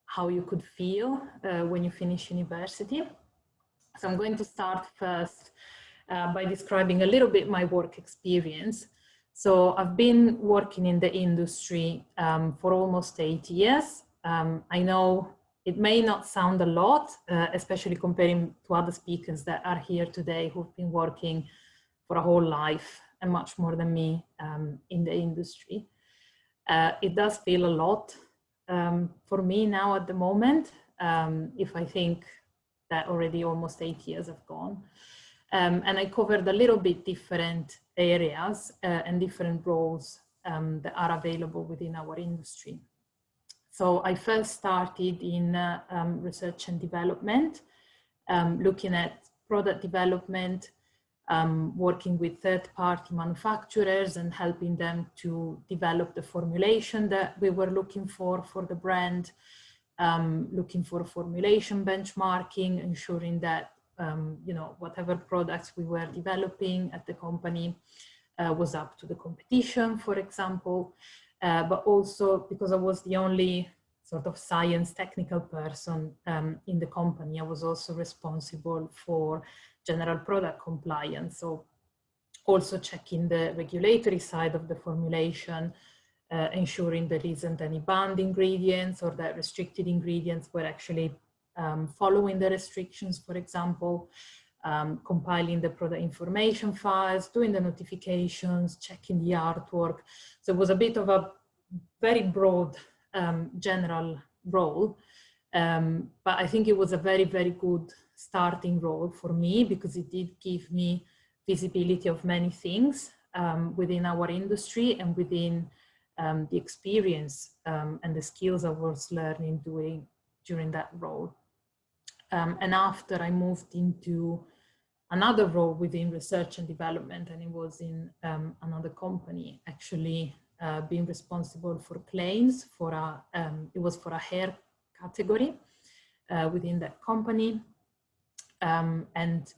how you could feel when you finish university. So I'm going to start first by describing a little bit my work experience. So I've been working in the industry for almost 8 years. I know it may not sound a lot, especially comparing to other speakers that are here today who've been working for a whole life and much more than me in the industry. It does feel a lot for me now at the moment, if I think that already almost 8 years have gone. And I covered a little bit different areas and different roles that are available within our industry. So I first started in research and development, looking at product development, working with third-party manufacturers and helping them to develop the formulation that we were looking for the brand, looking for formulation benchmarking, ensuring that you know, whatever products we were developing at the company was up to the competition, for example, but also because I was the only sort of science technical person in the company, I was also responsible for general product compliance. So also checking the regulatory side of the formulation, ensuring there isn't any banned ingredients or that restricted ingredients were actually following the restrictions, for example, compiling the product information files, doing the notifications, checking the artwork. So it was a bit of a very broad general role, but I think it was a very, very good starting role for me because it did give me visibility of many things within our industry and within the experience and the skills I was learning during that role. And after I moved into another role within research and development, and it was in another company, actually being responsible for claims for it was for a hair category within that company. And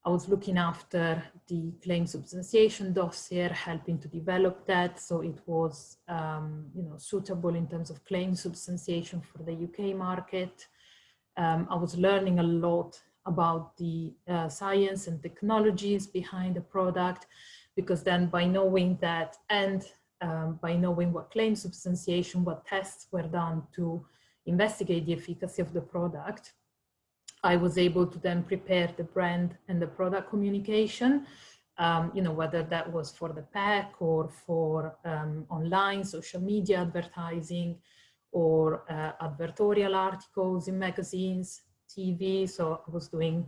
I was looking after the claim substantiation dossier, helping to develop that. So it was you know, suitable in terms of claim substantiation for the UK market. I was learning a lot about the science and technologies behind the product, because then by knowing that and by knowing what claim substantiation, what tests were done to investigate the efficacy of the product, I was able to then prepare the brand and the product communication, you know, whether that was for the pack or for online social media advertising, or advertorial articles in magazines, TV. So I was doing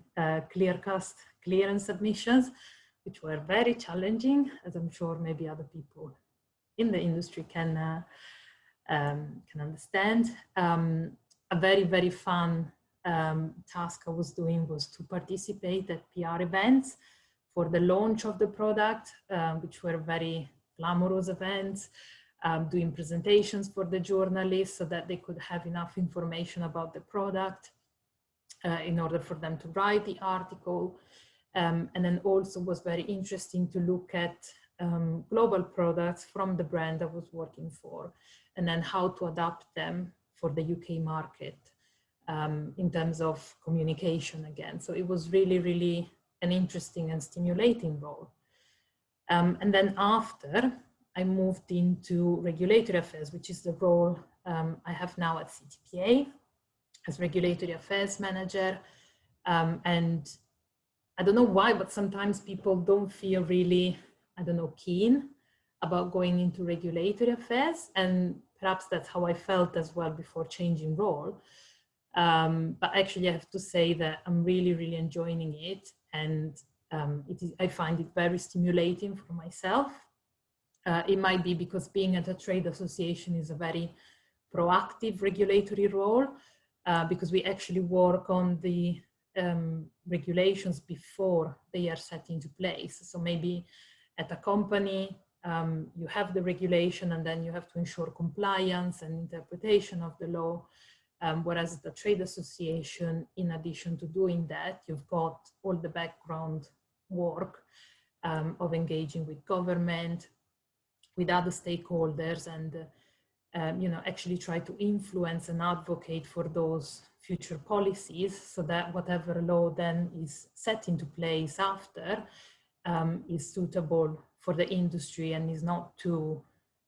clearance submissions, which were very challenging, as I'm sure maybe other people in the industry can understand. A very, very fun task I was doing was to participate at PR events for the launch of the product, which were very glamorous events. Doing presentations for the journalists so that they could have enough information about the product in order for them to write the article. And then also was very interesting to look at global products from the brand I was working for, and then how to adapt them for the UK market in terms of communication again. So it was really, really an interesting and stimulating role. And then after, I moved into regulatory affairs, which is the role I have now at CTPA as regulatory affairs manager. And I don't know why, but sometimes people don't feel really, I don't know, keen about going into regulatory affairs. And perhaps that's how I felt as well before changing role. But actually I have to say that I'm really, really enjoying it. And I find it very stimulating for myself. It might be because being at a trade association is a very proactive regulatory role, because we actually work on the regulations before they are set into place. So maybe at a company, you have the regulation and then you have to ensure compliance and interpretation of the law. Whereas at the trade association, in addition to doing that, you've got all the background work of engaging with government, with other stakeholders, and you know, actually try to influence and advocate for those future policies so that whatever law then is set into place after is suitable for the industry and is not too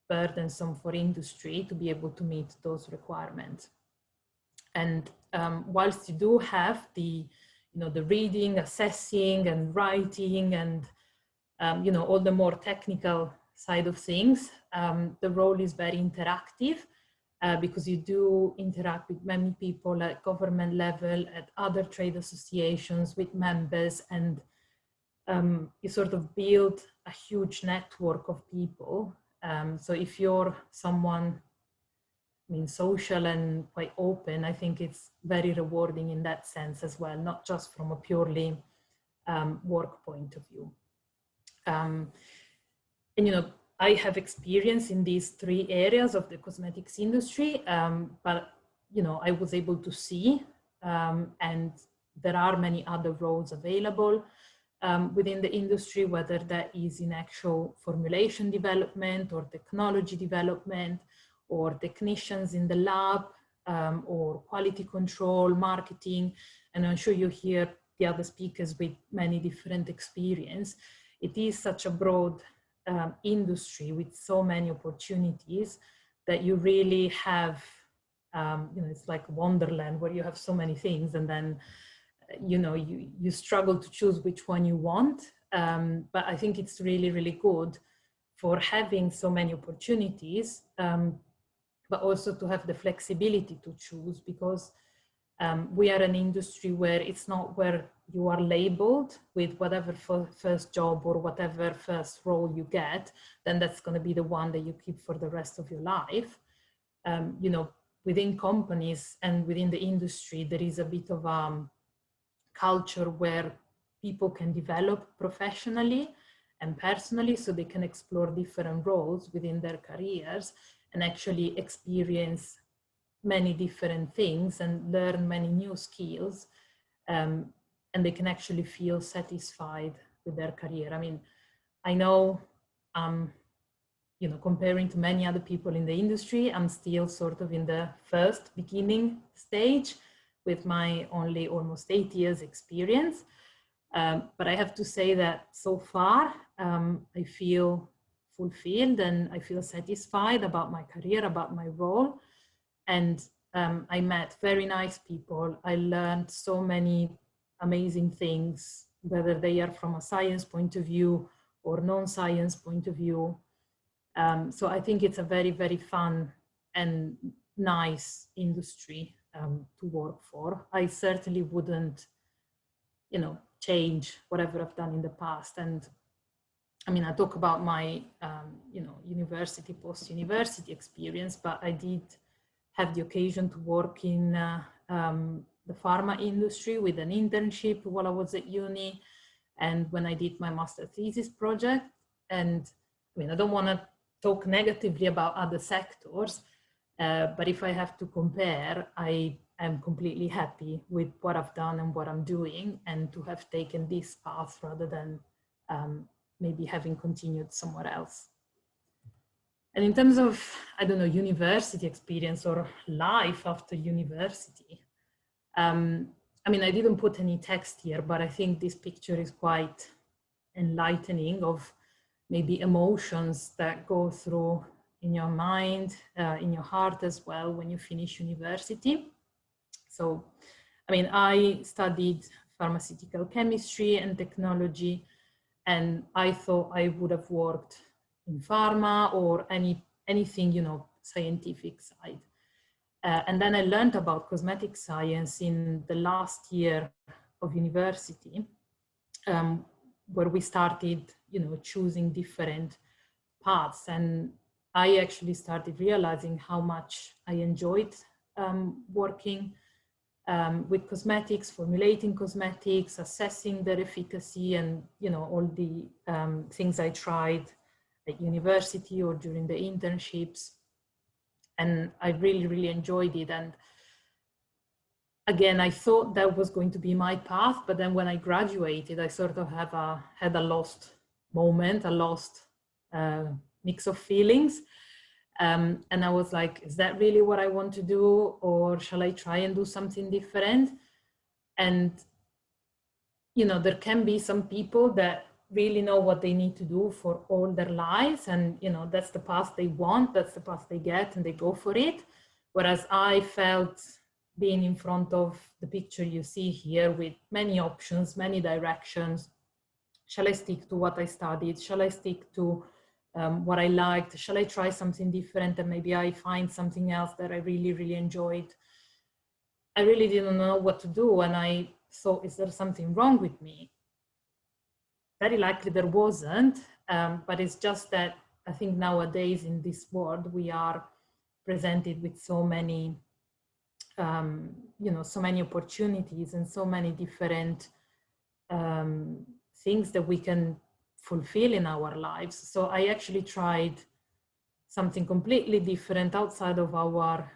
burdensome for industry to be able to meet those requirements. And whilst you do have the, the reading, assessing and writing and, all the more technical side of things, the role is very interactive because you do interact with many people at government level, at other trade associations, with members, and you sort of build a huge network of people. So if you're someone, social and quite open, I think it's very rewarding in that sense as well, not just from a purely work point of view. And, I have experience in these 3 areas of the cosmetics industry, but, I was able to see, and there are many other roles available within the industry, whether that is in actual formulation development or technology development, or technicians in the lab, or quality control, marketing, and I'm sure you hear the other speakers with many different experience. It is such a broad industry with so many opportunities that you really have, it's like Wonderland where you have so many things, and then, you struggle to choose which one you want. But I think it's really, really good for having so many opportunities, but also to have the flexibility to choose, because we are an industry where it's not where you are labeled with whatever first job or whatever first role you get, then that's going to be the one that you keep for the rest of your life. Within companies and within the industry, there is a bit of a culture where people can develop professionally and personally, so they can explore different roles within their careers and actually experience many different things and learn many new skills, and they can actually feel satisfied with their career. I know, comparing to many other people in the industry, I'm still sort of in the first beginning stage with my only almost 8 years experience. But I have to say that so far, I feel fulfilled and I feel satisfied about my career, about my role. And I met very nice people. I learned so many amazing things, whether they are from a science point of view or non-science point of view. So I think it's a very, very fun and nice industry to work for. I certainly wouldn't, change whatever I've done in the past. And I talk about my, university, post-university experience, but I did have the occasion to work in the pharma industry with an internship while I was at uni, and when I did my master thesis project. And I don't want to talk negatively about other sectors, but if I have to compare, I am completely happy with what I've done and what I'm doing, and to have taken this path rather than maybe having continued somewhere else. And in terms of, university experience or life after university, I didn't put any text here, but I think this picture is quite enlightening of maybe emotions that go through in your mind, in your heart as well when you finish university. So, I studied pharmaceutical chemistry and technology, and I thought I would have worked in pharma or anything, scientific side. And then I learned about cosmetic science in the last year of university, where we started, choosing different paths. And I actually started realizing how much I enjoyed working with cosmetics, formulating cosmetics, assessing their efficacy, and all the things I tried at university or during the internships. And I really, really enjoyed it. And again, I thought that was going to be my path, but then when I graduated, I sort of had a lost moment, a lost mix of feelings. And I was like, is that really what I want to do? Or shall I try and do something different? And, there can be some people that really know what they need to do for all their lives. And, that's the path they want, that's the path they get, and they go for it. Whereas I felt being in front of the picture you see here with many options, many directions. Shall I stick to what I studied? Shall I stick to what I liked? Shall I try something different and maybe I find something else that I really, really enjoyed? I really didn't know what to do, and I thought, is there something wrong with me? Very likely there wasn't, but it's just that I think nowadays in this world we are presented with so many, so many opportunities and so many different things that we can fulfill in our lives. So I actually tried something completely different outside of our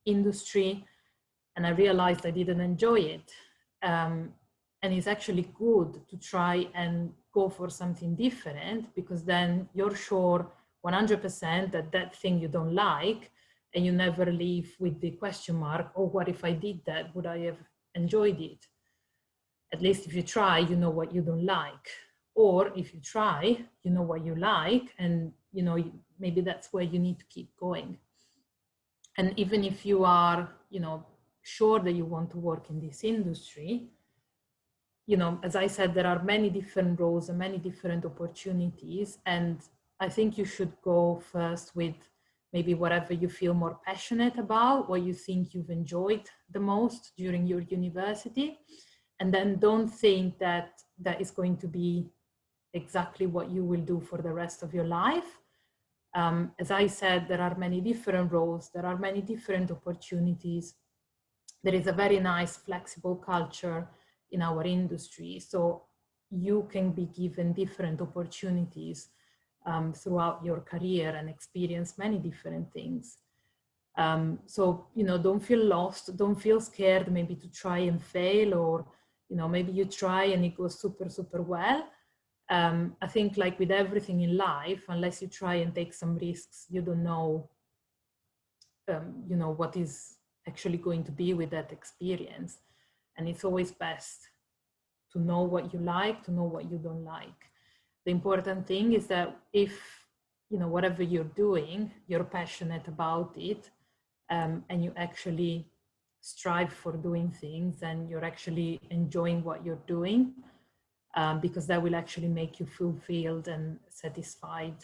industry, and I realized I didn't enjoy it. And it's actually good to try and go for something different, because then you're sure 100% that that thing you don't like, and you never leave with the question mark, oh, what if I did that? Would I have enjoyed it? At least if you try, you know what you don't like. Or if you try, you know what you like, and maybe that's where you need to keep going. And even if you are, sure that you want to work in this industry, as I said, there are many different roles and many different opportunities. And I think you should go first with maybe whatever you feel more passionate about, what you think you've enjoyed the most during your university. And then don't think that that is going to be exactly what you will do for the rest of your life. As I said, there are many different roles, there are many different opportunities. There is a very nice flexible culture in our industry, so you can be given different opportunities throughout your career and experience many different things. So, don't feel lost, don't feel scared maybe to try and fail, or, maybe you try and it goes super, super well. I think like with everything in life, unless you try and take some risks, you don't know, what is actually going to be with that experience. And it's always best to know what you like, to know what you don't like. The important thing is that if, whatever you're doing, you're passionate about it, and you actually strive for doing things, and you're actually enjoying what you're doing, because that will actually make you fulfilled and satisfied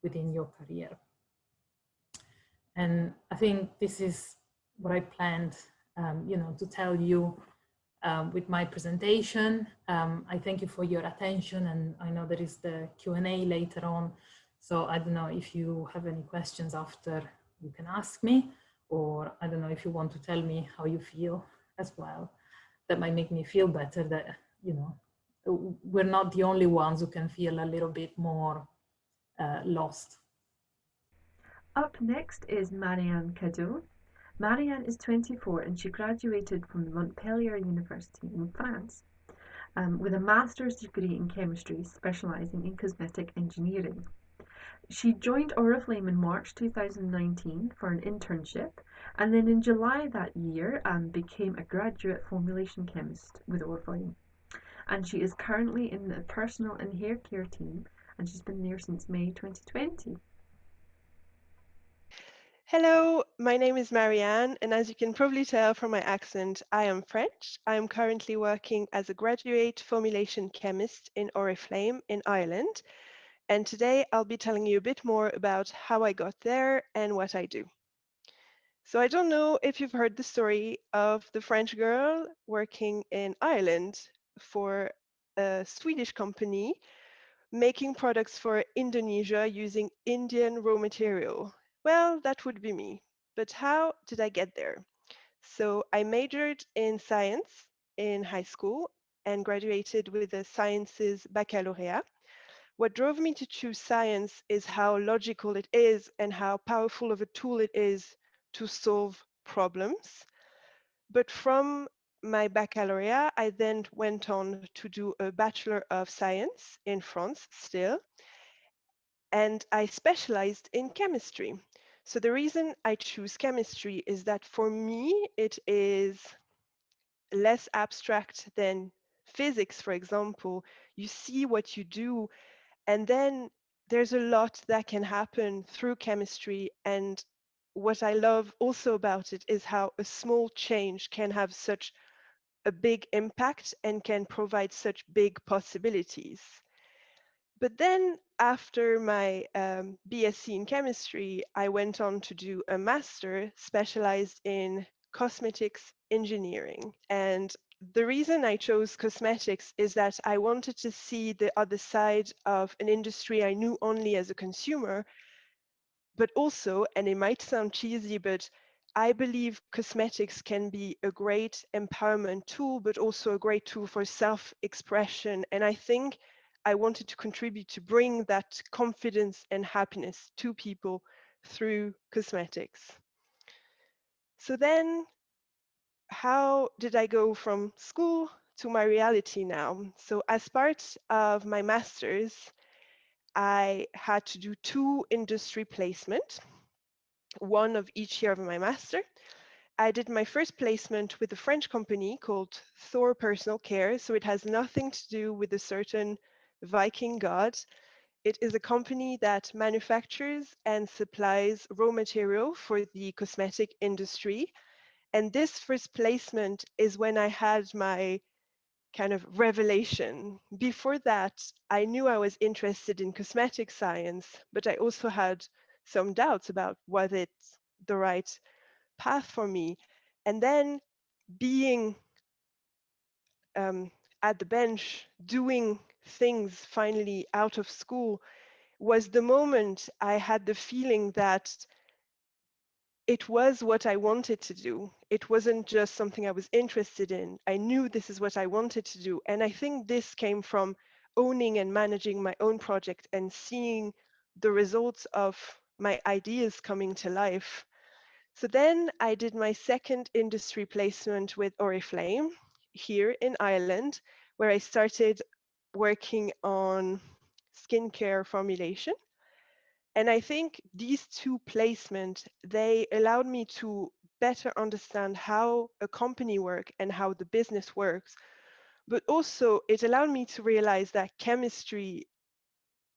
within your career. And I think this is what I planned, to tell you with my presentation. I thank you for your attention, and I know there is the Q&A later on. So I don't know if you have any questions after, you can ask me, or I don't know if you want to tell me how you feel as well. That might make me feel better that, we're not the only ones who can feel a little bit more lost. Up next is Marianne Cadoux. Marianne is 24 and she graduated from the Montpellier University in France with a master's degree in chemistry, specialising in cosmetic engineering. She joined Oriflame in March 2019 for an internship, and then in July that year became a graduate formulation chemist with Oriflame. And she is currently in the personal and hair care team, and she's been there since May 2020. Hello, my name is Marianne, and as you can probably tell from my accent, I am French. I am currently working as a graduate formulation chemist in Oriflame in Ireland, and today I'll be telling you a bit more about how I got there and what I do. So I don't know if you've heard the story of the French girl working in Ireland for a Swedish company making products for Indonesia using Indian raw material. Well, that would be me. But how did I get there? So I majored in science in high school and graduated with a sciences baccalaureate. What drove me to choose science is how logical it is and how powerful of a tool it is to solve problems. But from my baccalaureate, I then went on to do a Bachelor of Science in France still, and I specialized in chemistry. So the reason I choose chemistry is that for me, it is less abstract than physics, for example. You see what you do, and then there's a lot that can happen through chemistry, and what I love also about it is how a small change can have such a big impact and can provide such big possibilities. But then after my BSc in chemistry, I went on to do a master specialized in cosmetics engineering. And the reason I chose cosmetics is that I wanted to see the other side of an industry I knew only as a consumer, but also, and it might sound cheesy, but I believe cosmetics can be a great empowerment tool, but also a great tool for self-expression. And I think I wanted to contribute to bring that confidence and happiness to people through cosmetics. So then, how did I go from school to my reality now? So as part of my master's, I had to do 2 industry placements, one of each year of my master. I did my first placement with a French company called Thor Personal Care. So it has nothing to do with a certain Viking god. It is a company that manufactures and supplies raw material for the cosmetic industry. And this first placement is when I had my kind of revelation. Before that, I knew I was interested in cosmetic science, but I also had some doubts about whether it's the right path for me. And then being at the bench, doing things finally out of school, was the moment I had the feeling that it was what I wanted to do. It wasn't just something I was interested in. I knew this is what I wanted to do. And I think this came from owning and managing my own project and seeing the results of my ideas coming to life. So then I did my second industry placement with Oriflame here in Ireland, where I started working on skincare formulation. And I think these 2 placements, they allowed me to better understand how a company works and how the business works. But also it allowed me to realize that chemistry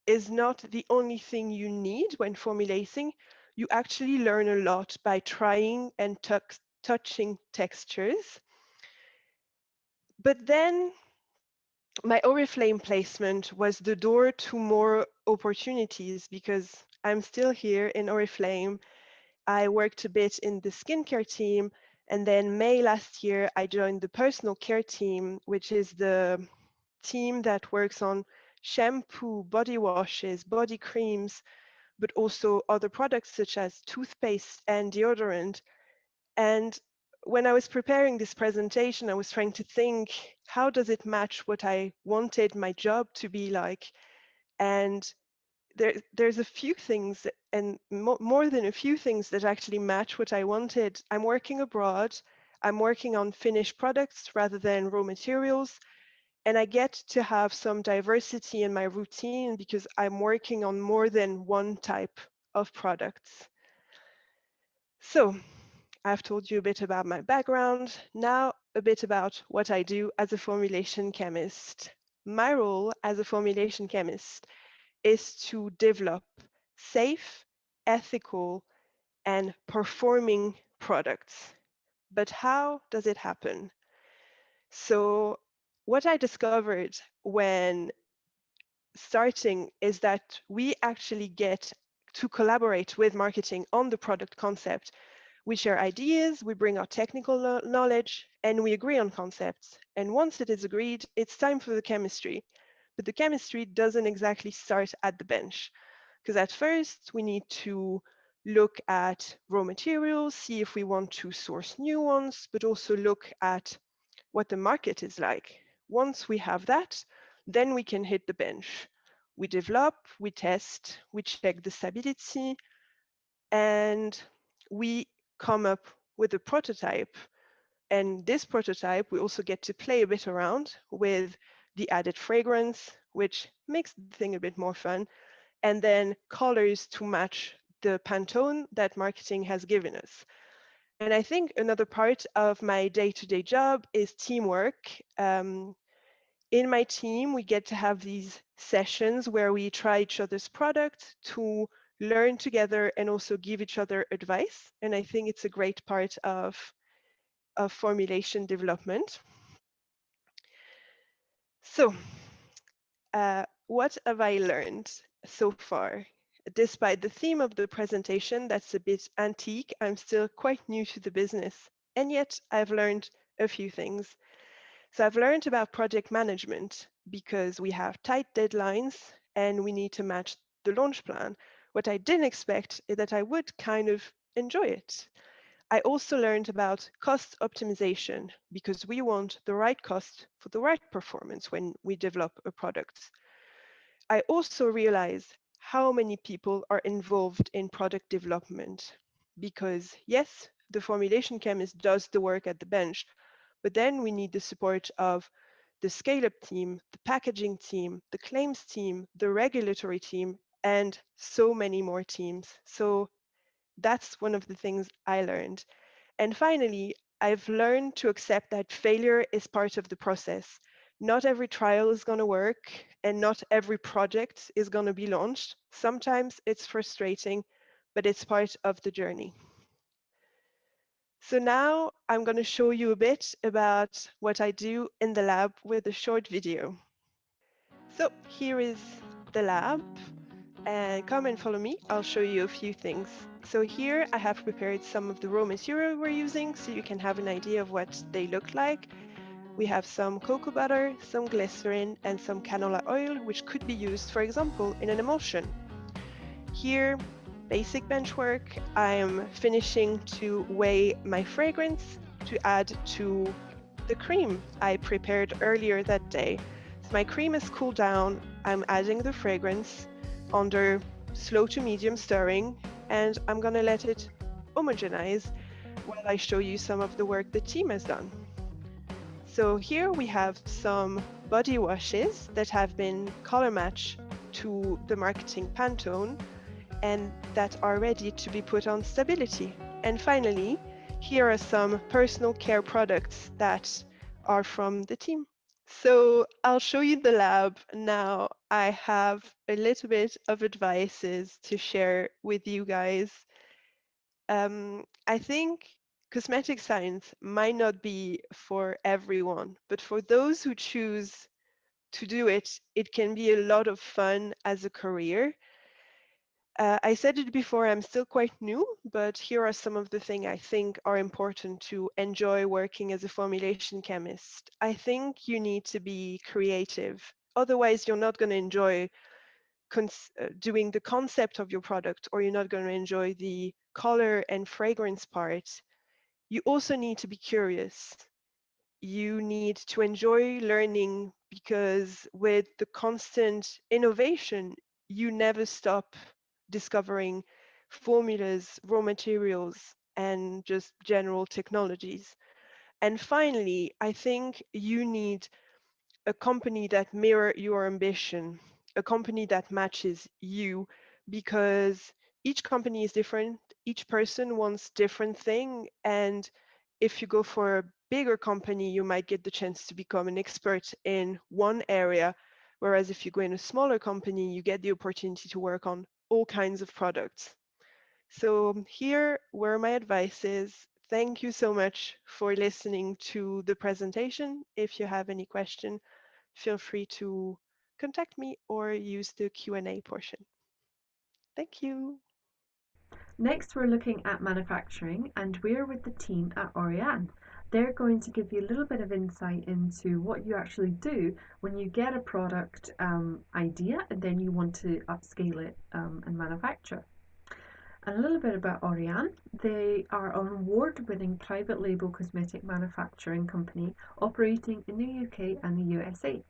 is not the only thing you need when formulating. You actually learn a lot by trying and touching textures. But then my Oriflame placement was the door to more opportunities because I'm still here in Oriflame. I worked a bit in the skincare team, and then May last year, I joined the personal care team, which is the team that works on shampoo, body washes, body creams, but also other products such as toothpaste and deodorant. And when I was preparing this presentation, I was trying to think, how does it match what I wanted my job to be like? And there's a few things, and more than a few things, that actually match what I wanted. I'm working abroad. I'm working on finished products rather than raw materials. And I get to have some diversity in my routine because I'm working on more than one type of products. So I've told you a bit about my background. Now a bit about what I do as a formulation chemist. My role as a formulation chemist is to develop safe, ethical, and performing products. But how does it happen? So what I discovered when starting is that we actually get to collaborate with marketing on the product concept. We share ideas, we bring our technical knowledge, and we agree on concepts. And once it is agreed, it's time for the chemistry. But the chemistry doesn't exactly start at the bench, because at first we need to look at raw materials, see if we want to source new ones, but also look at what the market is like. Once we have that, then we can hit the bench. We develop, we test, we check the stability, and we come up with a prototype. And this prototype, we also get to play a bit around with the added fragrance, which makes the thing a bit more fun, and then colors to match the Pantone that marketing has given us. And I think another part of my day-to-day job is teamwork. In my team, we get to have these sessions where we try each other's products to learn together and also give each other advice. And I think it's a great part of formulation development. So, what have I learned so far? Despite the theme of the presentation that's a bit antique, I'm still quite new to the business. And yet I've learned a few things. So I've learned about project management because we have tight deadlines and we need to match the launch plan. What I didn't expect is that I would kind of enjoy it. I also learned about cost optimization because we want the right cost for the right performance when we develop a product. I also realized how many people are involved in product development because yes, the formulation chemist does the work at the bench, but then we need the support of the scale-up team, the packaging team, the claims team, the regulatory team, and so many more teams. So that's one of the things I learned. And finally, I've learned to accept that failure is part of the process. Not every trial is going to work, and not every project is going to be launched. Sometimes it's frustrating, but it's part of the journey. So now I'm going to show you a bit about what I do in the lab with a short video. So here is the lab, and come and follow me. I'll show you a few things. So here I have prepared some of the raw material we're using so you can have an idea of what they look like. We have some cocoa butter, some glycerin, and some canola oil, which could be used, for example, in an emulsion. Here, basic bench work. I'm finishing to weigh my fragrance to add to the cream I prepared earlier that day. So my cream is cooled down. I'm adding the fragrance under slow to medium stirring, and I'm gonna let it homogenize while I show you some of the work the team has done. So here we have some body washes that have been color matched to the marketing Pantone and that are ready to be put on stability. And finally, here are some personal care products that are from the team. So I'll show you the lab now. I have a little bit of advices to share with you guys. I think cosmetic science might not be for everyone, but for those who choose to do it, it can be a lot of fun as a career. I said it before, I'm still quite new, but here are some of the things I think are important to enjoy working as a formulation chemist. I think you need to be creative. Otherwise, you're not going to enjoy doing the concept of your product, or you're not going to enjoy the color and fragrance part. You also need to be curious. You need to enjoy learning because with the constant innovation, you never stop discovering formulas, raw materials, and just general technologies. And finally, I think you need a company that mirror your ambition, a company that matches you, because each company is different, each person wants different thing, and if you go for a bigger company, you might get the chance to become an expert in one area, whereas if you go in a smaller company, you get the opportunity to work on all kinds of products. So here were my advices. Thank you so much for listening to the presentation. If you have any question, feel free to contact me or use the Q&A portion. Thank you. Next, we're looking at manufacturing, and we're with the team at Oriane. They're going to give you a little bit of insight into what you actually do when you get a product idea and then you want to upscale it and manufacture. And a little bit about Oriane. They are an award-winning private label cosmetic manufacturing company operating in the UK and the USA.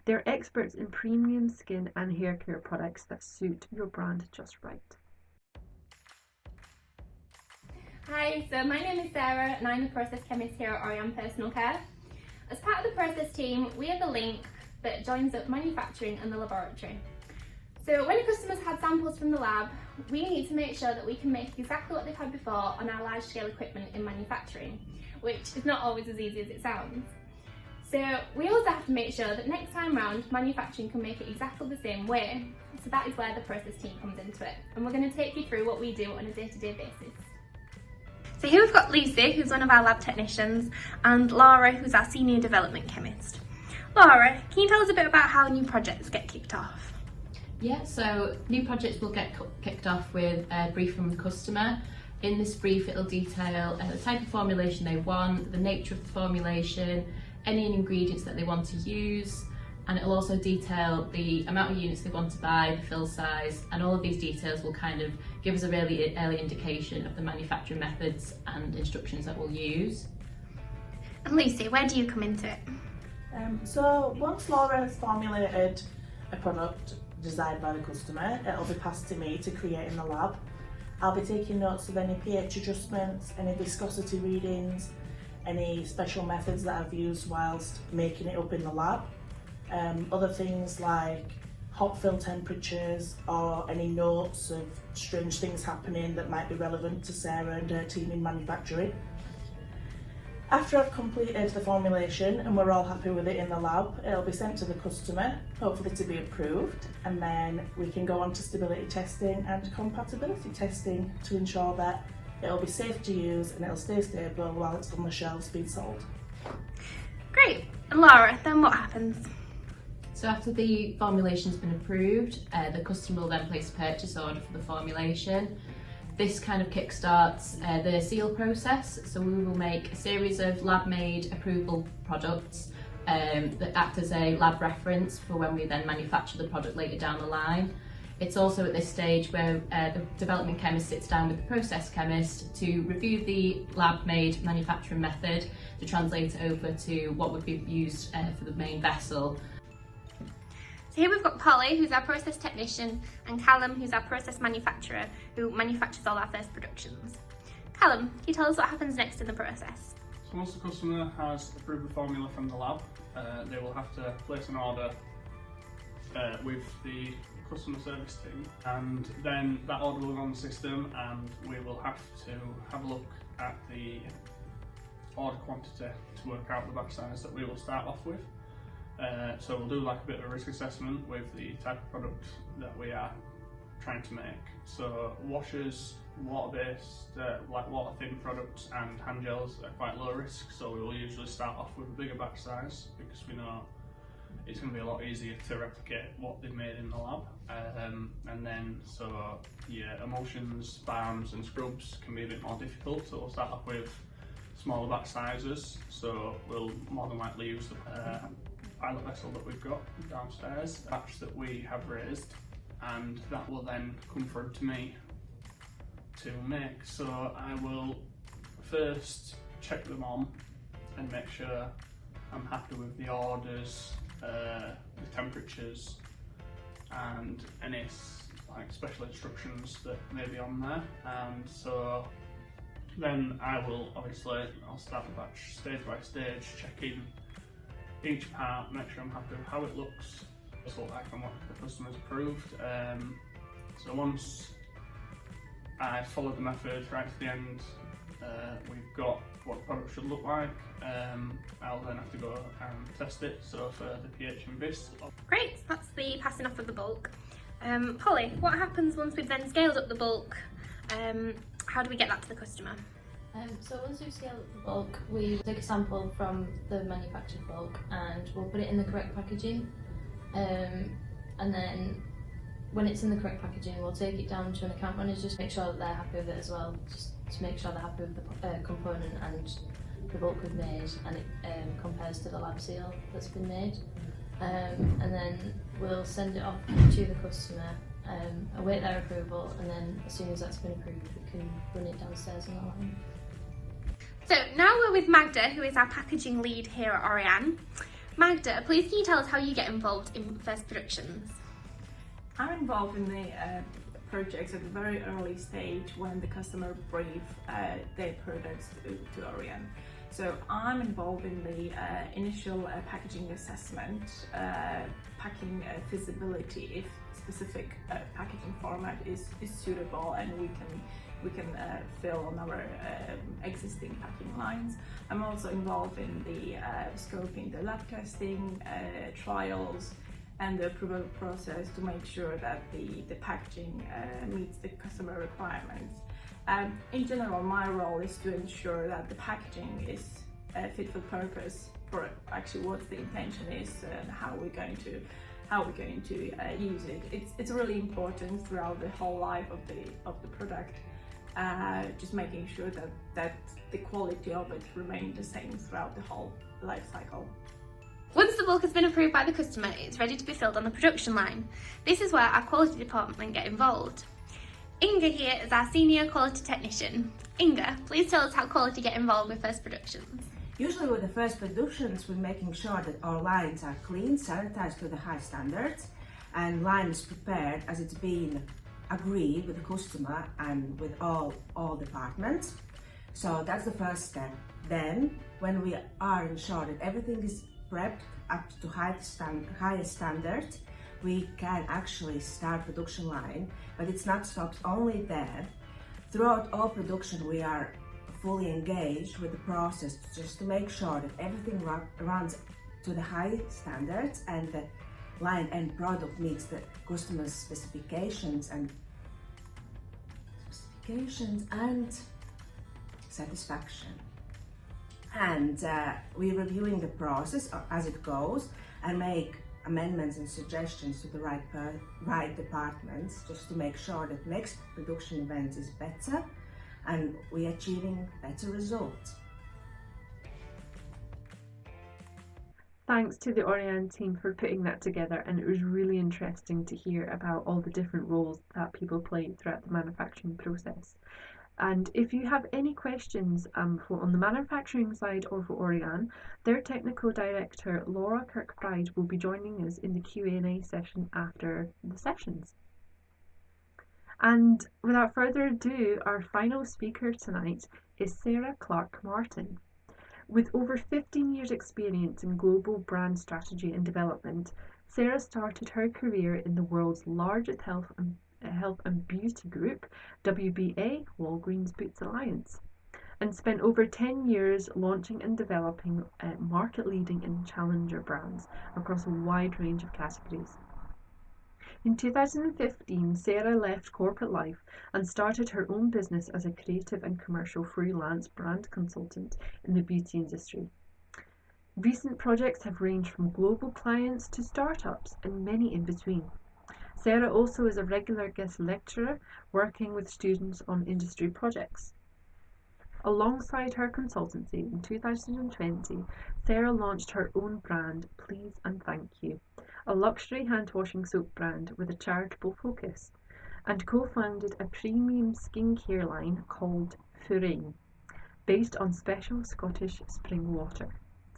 They're experts in premium skin and hair care products that suit your brand just right. Hi, so my name is Sarah and I'm the process chemist here at Oriane Personal Care. As part of the process team, we are the link that joins up manufacturing and the laboratory. So when a customer's had samples from the lab, we need to make sure that we can make exactly what they've had before on our large scale equipment in manufacturing, which is not always as easy as it sounds. So we also have to make sure that next time round, manufacturing can make it exactly the same way. So that is where the process team comes into it. And we're going to take you through what we do on a day-to-day basis. So here we've got Lucy, who's one of our lab technicians, and Laura, who's our senior development chemist. Laura, can you tell us a bit about how new projects get kicked off? Yeah, so new projects will get kicked off with a brief from the customer. In this brief, it'll detail the type of formulation they want, the nature of the formulation, any ingredients that they want to use, and it'll also detail the amount of units they want to buy, the fill size, and all of these details will kind of give us a really early indication of the manufacturing methods and instructions that we'll use. And Lucy, where do you come into it? So once Laura has formulated a product designed by the customer, it'll be passed to me to create in the lab. I'll be taking notes of any pH adjustments, any viscosity readings, any special methods that I've used whilst making it up in the lab. Other things like hot fill temperatures or any notes of strange things happening that might be relevant to Sarah and her team in manufacturing. After I've completed the formulation and we're all happy with it in the lab, it'll be sent to the customer, hopefully to be approved, and then we can go on to stability testing and compatibility testing to ensure that it'll be safe to use and it'll stay stable while it's on the shelves being sold. Great. And Laura, then what happens? So after the formulation's been approved, the customer will then place a purchase order for the formulation. This kind of kickstarts the seal process, so we will make a series of lab-made approval products that act as a lab reference for when we then manufacture the product later down the line. It's also at this stage where the development chemist sits down with the process chemist to review the lab-made manufacturing method to translate it over to what would be used for the main vessel. So here we've got Polly, who's our process technician, and Callum, who's our process manufacturer, who manufactures all our first productions. Callum, can you tell us what happens next in the process? So once the customer has approved the formula from the lab, they will have to place an order with the customer service team, and then that order will go on the system and we will have to have a look at the order quantity to work out the batch size that we will start off with. So we'll do like a bit of a risk assessment with the type of product that we are trying to make. So washers, water-based, like water-thin products and hand gels are quite low risk, so we will usually start off with a bigger batch size because we know it's going to be a lot easier to replicate what they've made in the lab. And then, so yeah, emulsions, balms and scrubs can be a bit more difficult, so we'll start off with smaller batch sizes. So we'll more than likely use the pilot vessel that we've got downstairs, batch that we have raised, and that will then come through to me to make. So I will first check them on and make sure I'm happy with the orders, the temperatures and any like special instructions that may be on there. And so then I'll start the batch stage by stage, checking each part, make sure I'm happy with how it looks, look like and what the customer's approved. So once I followed the method right to the end, we've got what the product should look like. I'll then have to go and test it, so for the pH and vis. Great, that's the passing off of the bulk. Polly, what happens once we've then scaled up the bulk? How do we get that to the customer? So once we've scaled up the bulk, we take a sample from the manufactured bulk and we'll put it in the correct packaging. And then when it's in the correct packaging, we'll take it down to an account manager just to make sure that they're happy with it as well, just to make sure they're happy with the component and the bulk we've made, and it compares to the lab seal that's been made. And then we'll send it off to the customer, await their approval, and then as soon as that's been approved, we can run it downstairs on the line. So now we're with Magda, who is our packaging lead here at Oriane. Magda, please can you tell us how you get involved in first productions? I'm involved in the projects at the very early stage when the customer brief their products to Oriane. So I'm involved in the initial packaging assessment, packing feasibility if specific packaging format is suitable and we can we can fill on our existing packing lines. I'm also involved in the scoping, the lab testing, trials, and the approval process to make sure that the packaging meets the customer requirements. In general, my role is to ensure that the packaging is fit for purpose for actually what the intention is and how we're going to use it. It's really important throughout the whole life of the product, just making sure that the quality of it remains the same throughout the whole life cycle. Once the bulk has been approved by the customer, it's ready to be filled on the production line. This is where our quality department get involved. Inga here is our senior quality technician. Inga, please tell us how quality get involved with first productions. Usually with the first productions, we're making sure that our lines are clean, sanitized to the high standards, and line is prepared as it's been agreed with the customer and with all departments. So that's the first step. Then, when we are ensured that everything is prepped up to highest standards, we can actually start production line, but it's not stopped only there. Throughout all production, we are fully engaged with the process just to make sure that everything runs to the high standards and the line end product meets the customer's specifications and satisfaction. And we're reviewing the process as it goes and make amendments and suggestions to the right departments just to make sure that next production event is better and we're achieving better results. Thanks to the Orion team for putting that together, and it was really interesting to hear about all the different roles that people play throughout the manufacturing process. And if you have any questions on the manufacturing side or for Orion, their technical director Laura Kirkbride will be joining us in the Q&A session after the sessions. And without further ado, our final speaker tonight is Sarah Clark-Martin. With over 15 years experience in global brand strategy and development, Sarah started her career in the world's largest health and beauty group, WBA, Walgreens Boots Alliance, and spent over 10 years launching and developing market-leading and challenger brands across a wide range of categories. In 2015, Sarah left corporate life and started her own business as a creative and commercial freelance brand consultant in the beauty industry. Recent projects have ranged from global clients to startups and many in between. Sarah also is a regular guest lecturer working with students on industry projects. Alongside her consultancy, in 2020, Sarah launched her own brand, Please and Thank You, a luxury hand-washing soap brand with a charitable focus, and co-founded a premium skincare line called Furain, based on special Scottish spring water.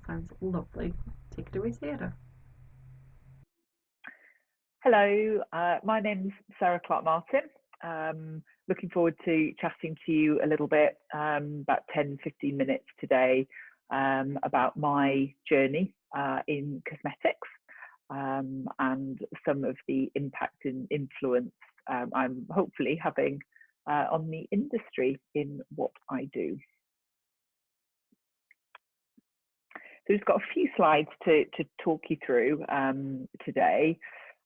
Sounds lovely. Take it away, Sarah. Hello, my name's Sarah Clark-Martin. Looking forward to chatting to you a little bit, about 10-15 minutes today, about my journey in cosmetics and some of the impact and influence I'm hopefully having on the industry in what I do. So we've got a few slides to talk you through today.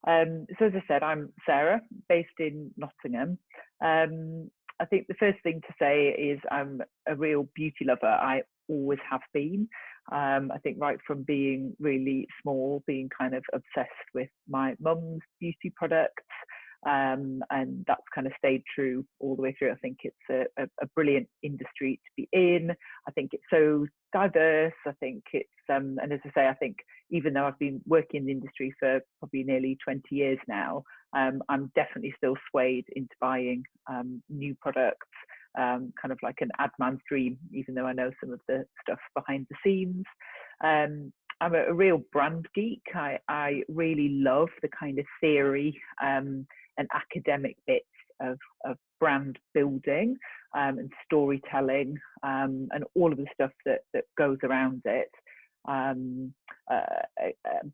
So as I said, I'm Sarah, based in Nottingham. I think the first thing to say is I'm a real beauty lover. I always have been. I think right from being really small, being kind of obsessed with my mum's beauty products, and that's kind of stayed true all the way through. I think it's a brilliant industry to be in. I think it's so diverse. I think it's and as I say, I think even though I've been working in the industry for probably nearly 20 years now, I'm definitely still swayed into buying new products, kind of like an ad man's dream, even though I know some of the stuff behind the scenes. I'm a real brand geek. I really love the kind of theory and academic bits of brand building and storytelling and all of the stuff that goes around it.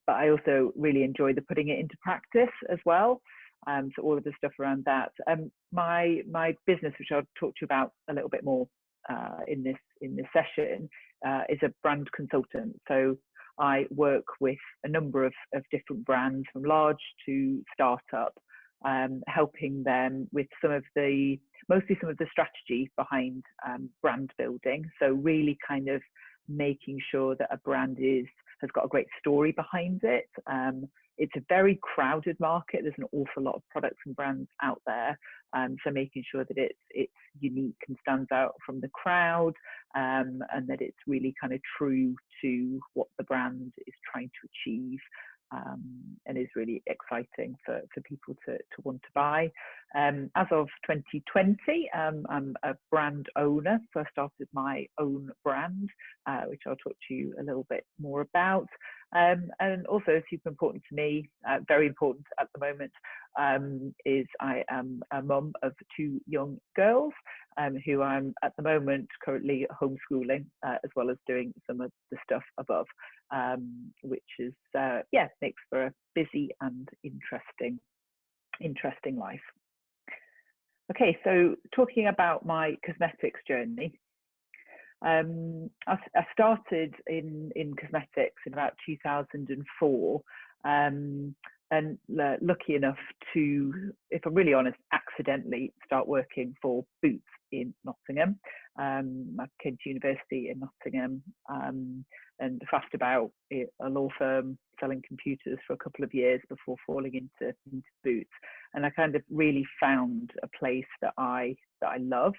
But I also really enjoy the putting it into practice as well. So all of the stuff around that. My business, which I'll talk to you about a little bit more in this session, is a brand consultant. So I work with a number of different brands, from large to startup, helping them with mostly some of the strategy behind brand building. So really kind of making sure that a brand has got a great story behind it. It's a very crowded market. There's an awful lot of products and brands out there. So making sure that it's unique and stands out from the crowd, and that it's really kind of true to what the brand is trying to achieve, and is really exciting for people to want to buy. As of 2020, I'm a brand owner, so I started my own brand, which I'll talk to you a little bit more about. And also super important to me, very important at the moment, is I am a mum of 2 young girls, who I'm at the moment currently homeschooling, as well as doing some of the stuff above, which is makes for a busy and interesting life. Okay, so talking about my cosmetics journey. I started in cosmetics in about 2004, and lucky enough to, if I'm really honest, accidentally start working for Boots in Nottingham. I came to university in Nottingham, and faffed about a law firm selling computers for a couple of years before falling into Boots, and I kind of really found a place that I loved.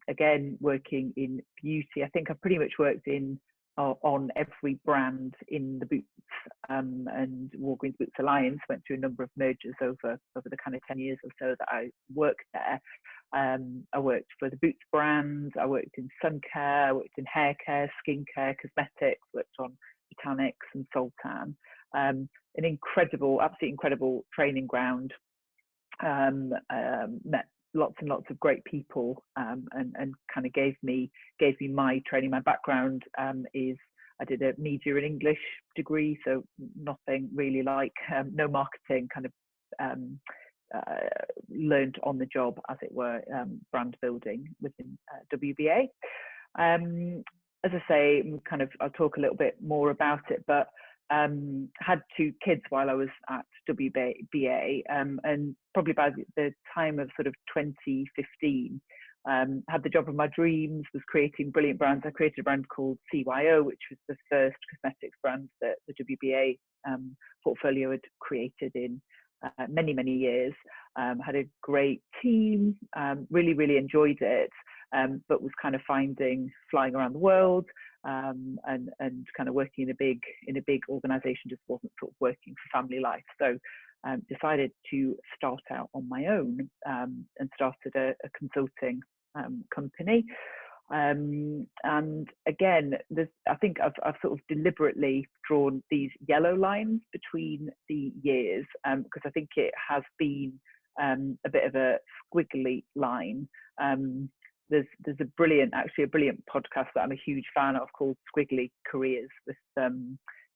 Again, working in beauty, I think I've pretty much worked on every brand in the Boots and Walgreens Boots Alliance. Went through a number of mergers over the kind of 10 years or so that I worked there. I worked for the Boots brand, I worked in sun care, I worked in hair care, skin care, cosmetics, worked on Botanics and Sultan. An absolutely incredible training ground. Met lots and lots of great people, and kind of gave me my training. My background is I did a media and English degree, so nothing really like no marketing, kind of learned on the job, as it were, brand building within WBA. As I say, I'll talk a little bit more about it, but had 2 kids while I was at WBA, and probably by the time of sort of 2015, had the job of my dreams, was creating brilliant brands. I created a brand called CYO, which was the first cosmetics brand that the WBA portfolio had created in many years. Had a great team, really enjoyed it, but was kind of flying around the world, and kind of working in a big organization just wasn't sort of working for family life. So decided to start out on my own, and started a consulting company. And again, I think I've sort of deliberately drawn these yellow lines between the years, because I think it has been a bit of a squiggly line. There's a brilliant podcast that I'm a huge fan of called Squiggly Careers, with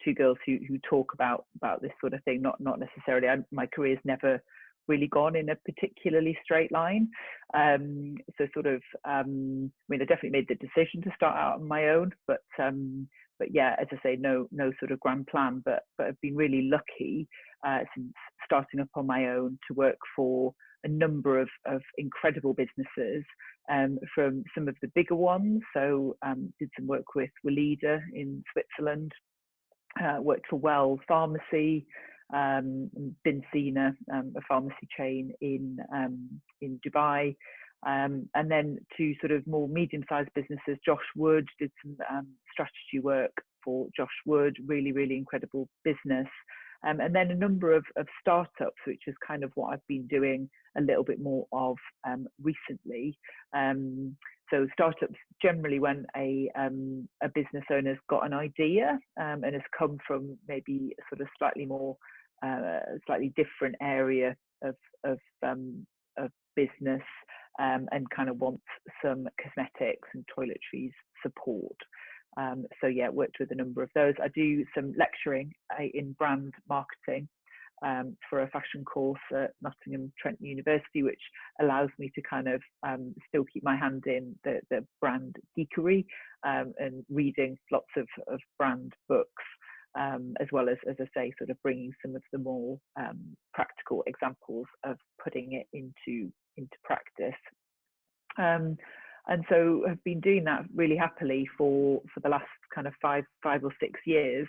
2 girls who talk about this sort of thing. Not necessarily, my career's never really gone in a particularly straight line. So sort of, I definitely made the decision to start out on my own, but yeah, as I say, no sort of grand plan, but I've been really lucky since starting up on my own to work for a number of incredible businesses, from some of the bigger ones. So did some work with Weleda in Switzerland, worked for Well Pharmacy, Binsina, a pharmacy chain in Dubai, and then to sort of more medium-sized businesses. Josh Wood, did some strategy work for Josh Wood, really incredible business. And then a number of startups, which is kind of what I've been doing a little bit more of recently. So startups generally when a business owner's got an idea, and has come from maybe a sort of slightly different area of business, and kind of wants some cosmetics and toiletries support. So yeah, worked with a number of those. I do some lecturing in brand marketing, for a fashion course at Nottingham Trent University, which allows me to kind of still keep my hand in the brand geekery and reading lots of brand books, as well as I say, sort of bringing some of the more practical examples of putting it into practice. And so I've been doing that really happily for the last kind of five or 6 years.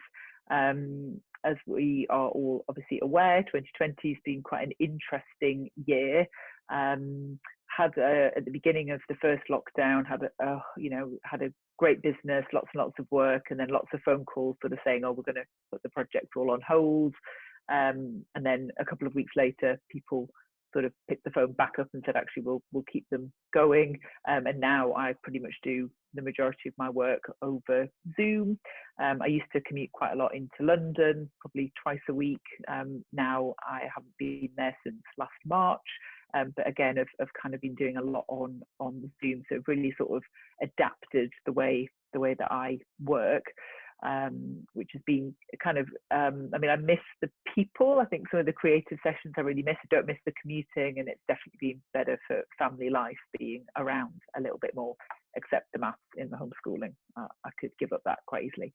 As we are all obviously aware, 2020 has been quite an interesting year. Had at the beginning of the first lockdown, had a great business, lots and lots of work, and then lots of phone calls sort of saying, oh, we're going to put the project all on hold. And then a couple of weeks later, people sort of picked the phone back up and said, actually, we'll keep them going. And now I pretty much do the majority of my work over Zoom. I used to commute quite a lot into London, probably twice a week. Now I haven't been there since last March. But again, I've kind of been doing a lot on Zoom, so really sort of adapted the way that I work, which has been kind of, I mean, I miss the people. I think some of the creative sessions I really miss. I don't miss the commuting, and it's definitely been better for family life being around a little bit more, except the maths in the homeschooling. I could give up that quite easily.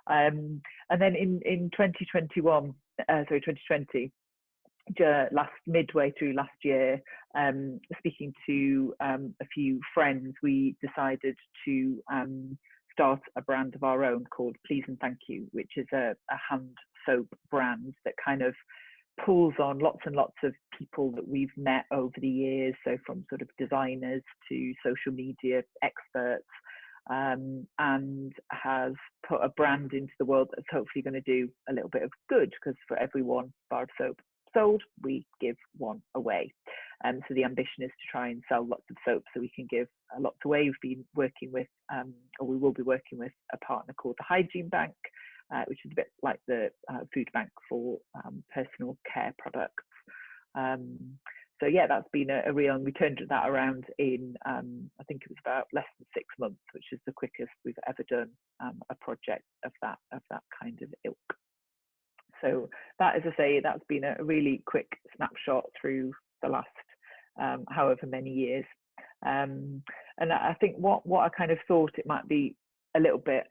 And then in 2020, midway through last year, speaking to a few friends, we decided to start a brand of our own called Please and Thank You, which is a hand soap brand that kind of pulls on lots and lots of people that we've met over the years, so from sort of designers to social media experts, and has put a brand into the world that's hopefully going to do a little bit of good, because for every one bar of soap sold, we give one away. So the ambition is to try and sell lots of soap so we can give lots away. We've been working with, or we will be working with, a partner called the Hygiene Bank, which is a bit like the food bank for personal care products. So yeah, that's been a real, and we turned that around in, I think it was about less than 6 months, which is the quickest we've ever done a project of that kind of ilk. So that, as I say, that's been a really quick snapshot through the last however many years. And I think what I kind of thought it might be a little bit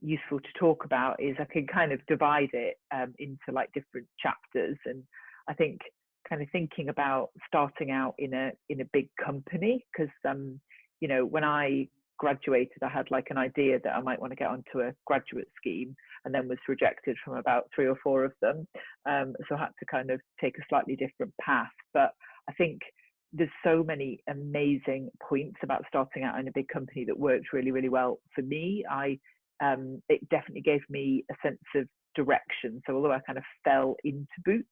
useful to talk about is I can kind of divide it into like different chapters. And I think kind of thinking about starting out in a big company, because you know, when I graduated, I had like an idea that I might want to get onto a graduate scheme, and then was rejected from about 3 or 4 of them. So I had to kind of take a slightly different path. But I think there's so many amazing points about starting out in a big company that worked really, really well for me. It definitely gave me a sense of direction. So although I kind of fell into boots,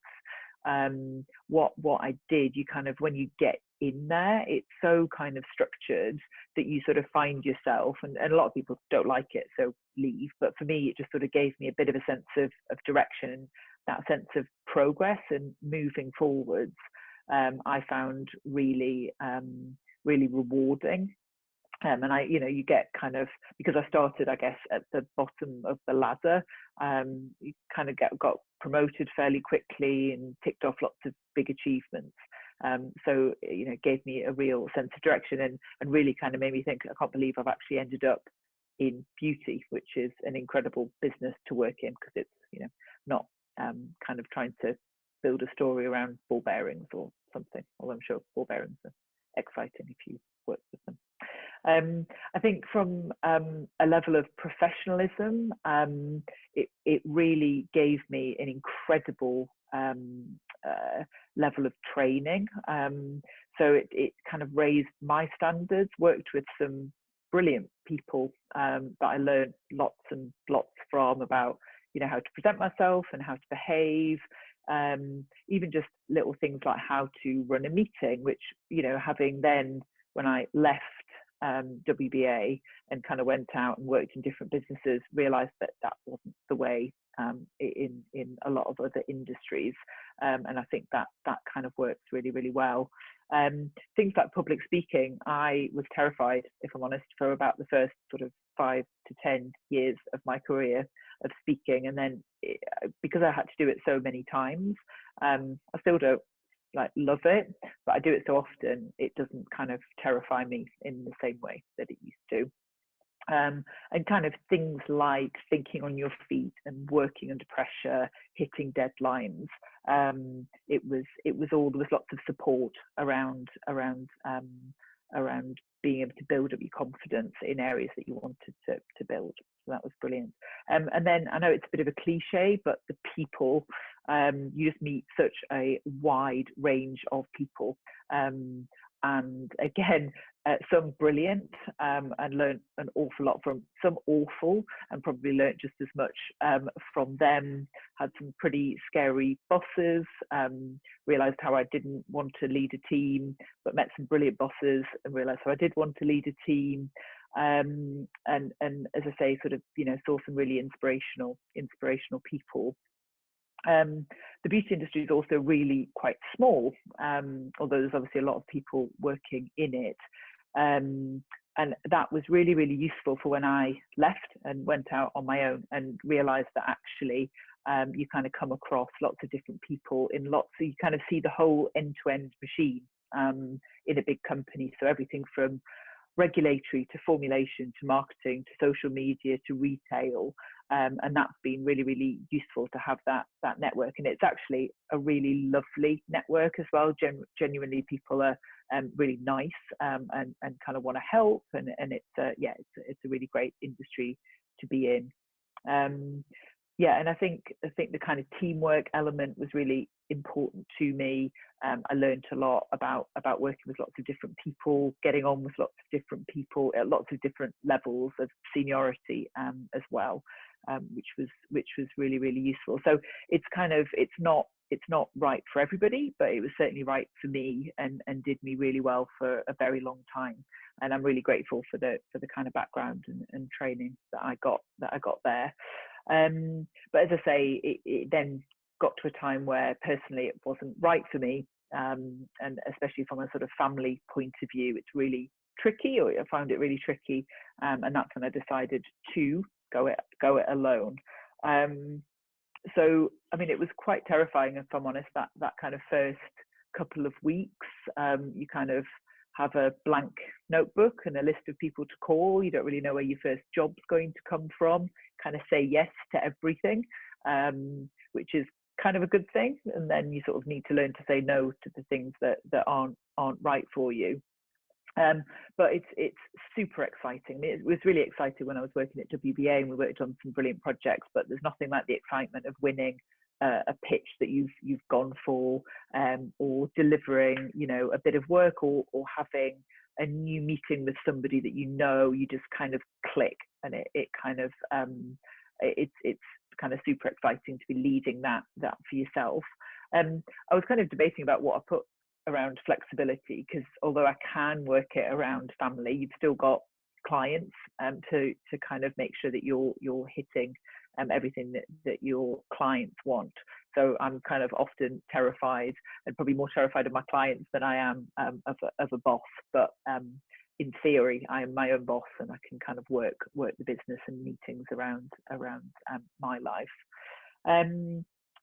what I did, you kind of, when you get in there, it's so kind of structured that you sort of find yourself, and a lot of people don't like it, so leave. But for me, it just sort of gave me a bit of a sense of direction, that sense of progress and moving forwards. I found really, really rewarding. And you get kind of, because I started, I guess, at the bottom of the ladder, you kind of got promoted fairly quickly and ticked off lots of big achievements. So, it gave me a real sense of direction, and really kind of made me think, I can't believe I've actually ended up in beauty, which is an incredible business to work in, because it's, not kind of trying to build a story around ball bearings or something, although I'm sure ball bearings are exciting if you work with them. I think from a level of professionalism, it really gave me an incredible level of training. So it kind of raised my standards, worked with some brilliant people that I learned lots and lots from, about how to present myself and how to behave, even just little things like how to run a meeting, which having then, when I left WBA and kind of went out and worked in different businesses, realized that wasn't the way in a lot of other industries, and I think that kind of works really, really well. Things like public speaking, I was terrified, if I'm honest, for about the first sort of 5 to 10 years of my career of speaking, and then because I had to do it so many times, I still don't love it, but I do it so often it doesn't kind of terrify me in the same way that it used to. And kind of things like thinking on your feet and working under pressure, hitting deadlines. It was all, there was lots of support around being able to build up your confidence in areas that you wanted to build. So that was brilliant. And then I know it's a bit of a cliche, but the people, you just meet such a wide range of people. And again, some brilliant, and learned an awful lot from some, awful, and probably learned just as much from them. Had some pretty scary bosses, realised how I didn't want to lead a team, but met some brilliant bosses and realised how I did want to lead a team. And as I say, sort of, saw some really inspirational people. The beauty industry is also really quite small, although there's obviously a lot of people working in it. And that was really, really useful for when I left and went out on my own and realized that actually you kind of come across lots of different people in lots, so you kind of see the whole end-to-end machine in a big company. So everything from regulatory to formulation to marketing to social media to retail, and that's been really, really useful to have that network. And it's actually a really lovely network as well. Genuinely, people are really nice, and kind of want to help, and it's a really great industry to be in. And I think the kind of teamwork element was really important to me. I learned a lot about working with lots of different people, getting on with lots of different people at lots of different levels of seniority as well, which was really, really useful. So it's not right for everybody, but it was certainly right for me, and did me really well for a very long time. And I'm really grateful for the kind of background and training that I got there. But as I say, it then got to a time where personally it wasn't right for me, and especially from a sort of family point of view, it's really tricky, or I found it really tricky, and that's when I decided to go it alone. So I mean, it was quite terrifying, if I'm honest, that kind of first couple of weeks. You kind of have a blank notebook and a list of people to call. You don't really know where your first job's going to come from. Kind of say yes to everything, which is kind of a good thing. And then you sort of need to learn to say no to the things that aren't right for you. But it's super exciting. It was really exciting when I was working at WBA, and we worked on some brilliant projects, but there's nothing like the excitement of winning a pitch that you've gone for, or delivering a bit of work, or having a new meeting with somebody that you just kind of click, and it kind of it's kind of super exciting to be leading that for yourself. I was kind of debating about what I put around flexibility, because although I can work it around family, you've still got clients to kind of make sure that you're hitting everything that your clients want. So I'm kind of often terrified, and probably more terrified of my clients than I am of a boss. But in theory, I am my own boss, and I can kind of work the business and meetings around my life.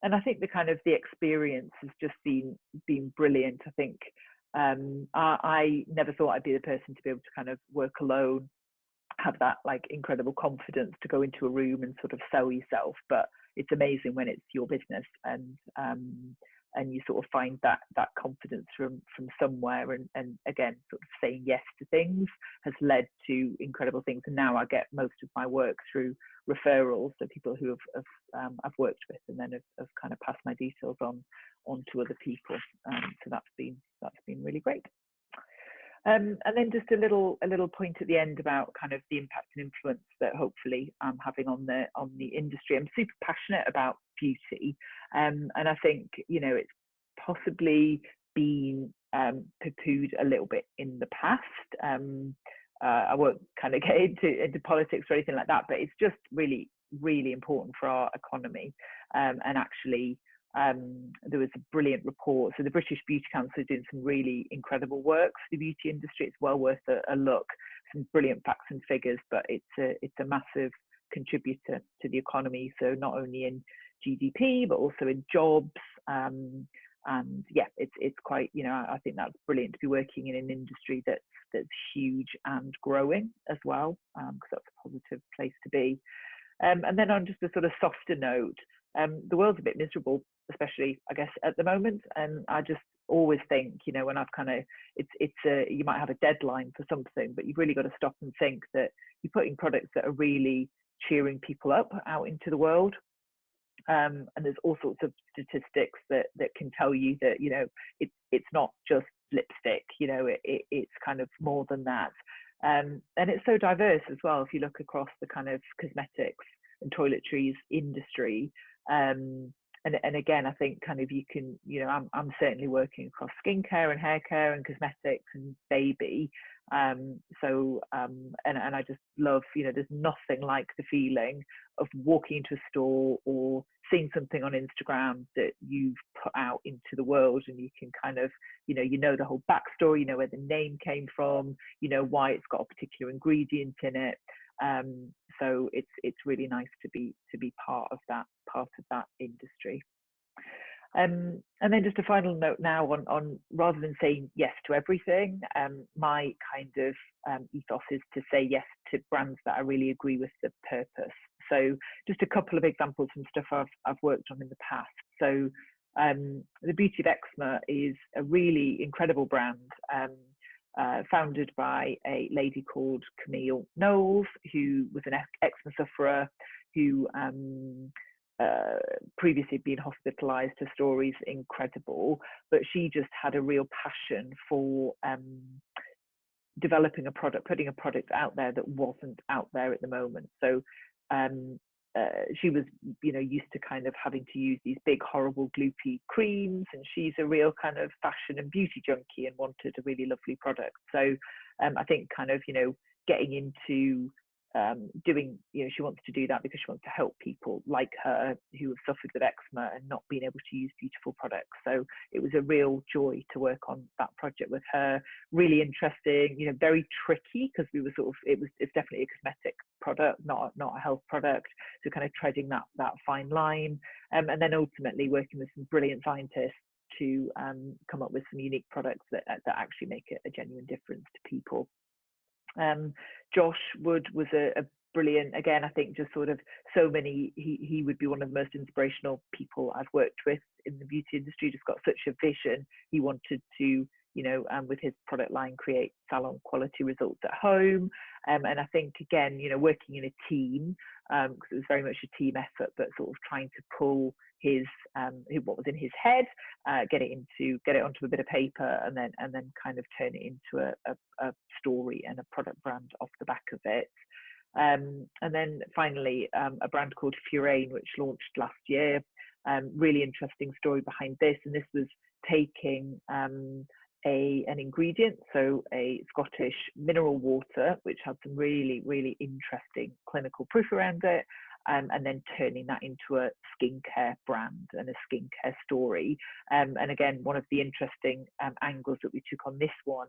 And I think the experience has just been brilliant. I think I never thought I'd be the person to be able to kind of work alone, have that like incredible confidence to go into a room and sort of sell yourself. But it's amazing when it's your business, and you sort of find that confidence from somewhere, and again, sort of saying yes to things has led to incredible things. And now I get most of my work through referrals, so people who I've worked with, and then have kind of passed my details on to other people. So that's been really great. And then just a little point at the end about kind of the impact and influence that hopefully I'm having on the industry. I'm super passionate about beauty, and I think it's possibly been poo-pooed a little bit in the past. I won't kind of get into politics or anything like that, but it's just really really important for our economy. And actually, there was a brilliant report. So the British Beauty Council is doing some really incredible work for the beauty industry. It's well worth a look. Some brilliant facts and figures, but it's a massive contributor to the economy. So not only in GDP, but also in jobs. And yeah, it's quite, you know, I think that's brilliant to be working in an industry that's huge and growing as well, because that's a positive place to be. And then on just a sort of softer note, the world's a bit miserable, especially I guess at the moment. And I just always think, you know, when I've kind of, you might have a deadline for something, but you've really got to stop and think that you're putting products that are really cheering people up out into the world. And there's all sorts of statistics that can tell you that, you know, it's not just lipstick, you know, it's kind of more than that. And it's so diverse as well. If you look across the kind of cosmetics and toiletries industry, and again, I think kind of you can, you know, I'm certainly working across skincare and hair care and cosmetics and baby. And I just love, you know, there's nothing like the feeling of walking into a store or seeing something on Instagram that you've put out into the world, and you can kind of, you know the whole backstory, you know where the name came from, you know why it's got a particular ingredient in it. So it's really nice to be part of that industry. And then just a final note now on rather than saying yes to everything, my kind of ethos is to say yes to brands that I really agree with the purpose. So just a couple of examples from stuff I've worked on in the past. So the Beauty of Eczema is a really incredible brand, founded by a lady called Camille Knowles, who was an eczema sufferer who previously been hospitalized. Her story's incredible, but she just had a real passion for developing a product, putting a product out there that wasn't out there at the moment. So she was, you know, used to kind of having to use these big, horrible, gloopy creams, and she's a real kind of fashion and beauty junkie and wanted a really lovely product. So I think kind of, you know, getting into doing, you know, she wants to do that because she wants to help people like her who have suffered with eczema and not being able to use beautiful products. So it was a real joy to work on that project with her. Really interesting, you know, very tricky, because we were sort of, it's definitely a cosmetic product, not a health product. So kind of treading that fine line, and then ultimately working with some brilliant scientists to come up with some unique products that actually make a genuine difference to people. Josh Wood was a brilliant, again, I think just sort of so many, he would be one of the most inspirational people I've worked with in the beauty industry. Just got such a vision. He wanted to, you know, with his product line, create salon quality results at home. And I think, again, you know, working in a team, because it was very much a team effort, but sort of trying to pull his what was in his head, get it onto a bit of paper, and then kind of turn it into a story and a product brand off the back of it. And then finally, a brand called Furain, which launched last year. Really interesting story behind this, and this was taking an ingredient, so a Scottish mineral water, which had some really, really interesting clinical proof around it, and then turning that into a skincare brand and a skincare story. And again, one of the interesting angles that we took on this one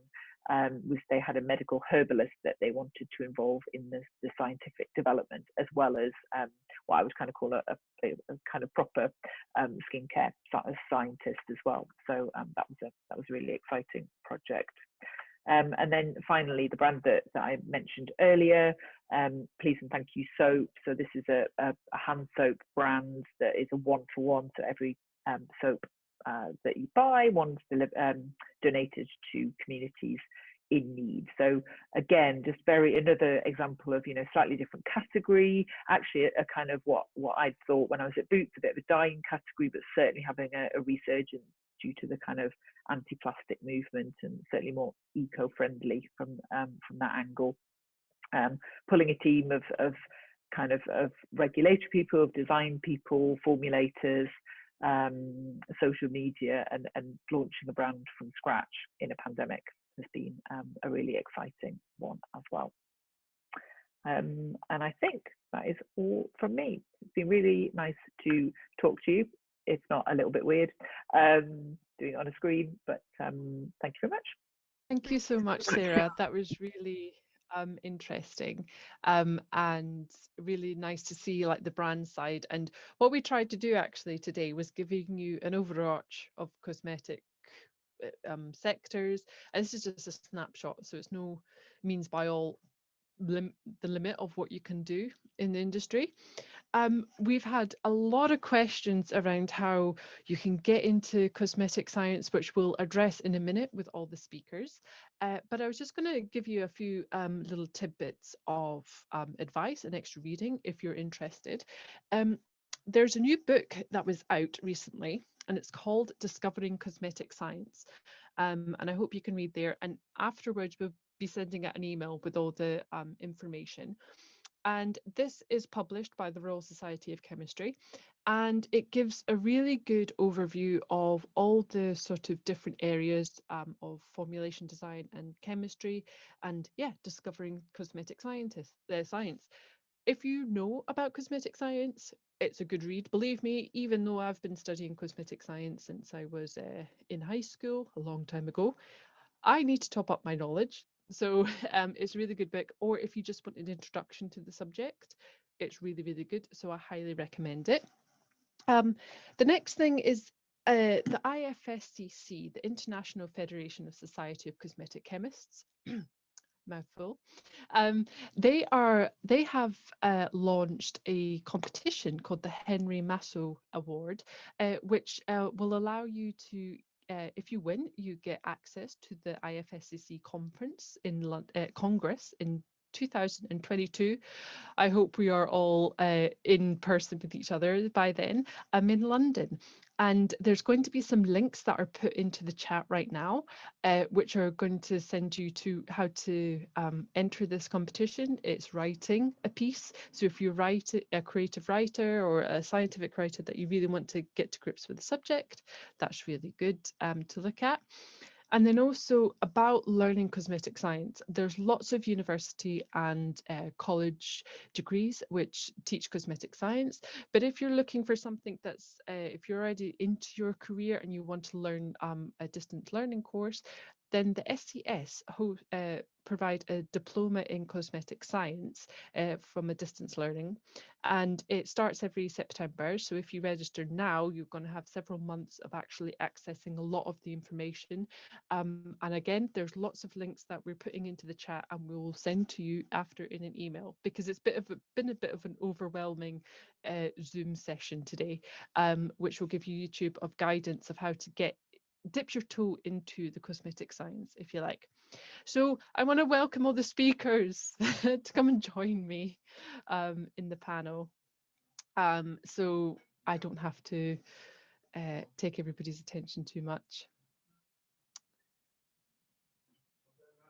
was they had a medical herbalist that they wanted to involve in the scientific development, as well as what I would kind of call a kind of proper skincare scientist as well. So that was a really exciting project. And then finally, the brand that I mentioned earlier, Please and Thank You Soap. So this is a hand soap brand that is a one-for-one. So every soap that you buy, one's donated to communities in need. So again, just another example of, you know, slightly different category, actually a kind of what I thought when I was at Boots, a bit of a dying category, but certainly having a resurgence due to the kind of anti-plastic movement, and certainly more eco-friendly from that angle. Pulling a team of regulatory people, of design people, formulators, social media, and launching a brand from scratch in a pandemic has been a really exciting one as well. And I think that is all from me. It's been really nice to talk to you. It's not a little bit weird doing it on a screen, but thank you very much. Thank you so much, Sarah. That was really interesting and really nice to see like the brand side. And what we tried to do actually today was giving you an overarch of cosmetic sectors. And this is just a snapshot, so it's no means by all the limit of what you can do in the industry. We've had a lot of questions around how you can get into cosmetic science, which we'll address in a minute with all the speakers. But I was just going to give you a few little tidbits of advice and extra reading if you're interested. There's a new book that was out recently, and it's called Discovering Cosmetic Science. And I hope you can read there. And afterwards, we'll be sending out an email with all the information. And this is published by the Royal Society of Chemistry, and it gives a really good overview of all the sort of different areas of formulation design and chemistry, and yeah, discovering cosmetic science. If you know about cosmetic science, it's a good read. Believe me, even though I've been studying cosmetic science since I was in high school a long time ago, I need to top up my knowledge. So it's a really good book. Or if you just want an introduction to the subject, it's really, really good. So I highly recommend it. The next thing is the IFSCC, the International Federation of Society of Cosmetic Chemists. Mouthful. They have launched a competition called the Henry Masso Award, which will allow you to, if you win, you get access to the IFSCC conference in Congress in 2022. I hope we are all in person with each other by then. I'm in London, and there's going to be some links that are put into the chat right now, which are going to send you to how to enter this competition. It's writing a piece. So if you're a creative writer or a scientific writer that you really want to get to grips with the subject, that's really good to look at. And then also about learning cosmetic science, there's lots of university and college degrees which teach cosmetic science. But if you're looking for something that's, if you're already into your career and you want to learn a distance learning course, then the SCS provide a diploma in cosmetic science from a distance learning, and it starts every September. So if you register now, you're going to have several months of actually accessing a lot of the information. And again, there's lots of links that we're putting into the chat, and we will send to you after in an email, because it's been a bit of an overwhelming Zoom session today, which will give you YouTube of guidance of how to dip your toe into the cosmetic science, if you like. So I want to welcome all the speakers to come and join me in the panel. So I don't have to take everybody's attention too much.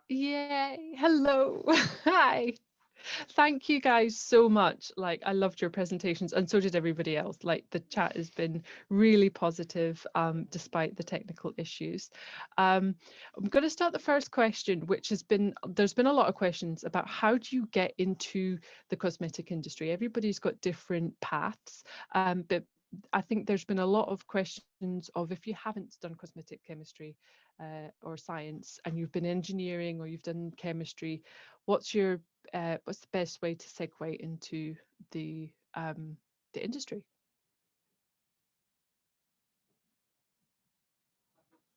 Yay, hello, hi. Thank you guys so much. Like, I loved your presentations, and so did everybody else. Like, the chat has been really positive despite the technical issues. I'm going to start the first question, which there's been a lot of questions about how do you get into the cosmetic industry. Everybody's got different paths, but I think there's been a lot of questions of, if you haven't done cosmetic chemistry or science, and you've been engineering or you've done chemistry, what's the best way to segue into the industry?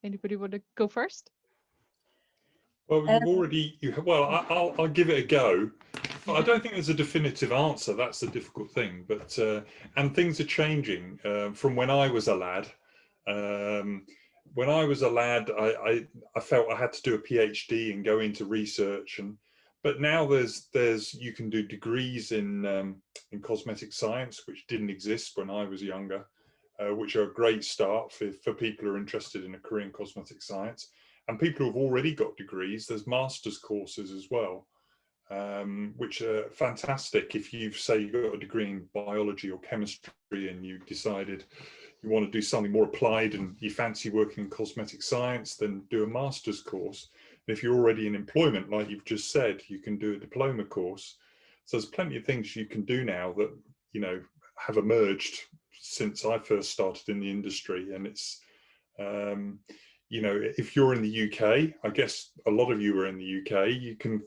Anybody want to go first? Well, I'll give it a go. I don't think there's a definitive answer. That's the difficult thing. But and things are changing from when I was a lad. When I was a lad, I felt I had to do a PhD and go into research, but now you can do degrees in cosmetic science, which didn't exist when I was younger, which are a great start for people who are interested in a career in cosmetic science. And people who've already got degrees, there's master's courses as well, which are fantastic. If you've, say, you've got a degree in biology or chemistry and you decided you want to do something more applied and you fancy working in cosmetic science, then do a master's course. And if you're already in employment, like you've just said, you can do a diploma course. So there's plenty of things you can do now that, you know, have emerged since I first started in the industry. And it's, you know, if you're in the UK, I guess a lot of you are in the UK, you can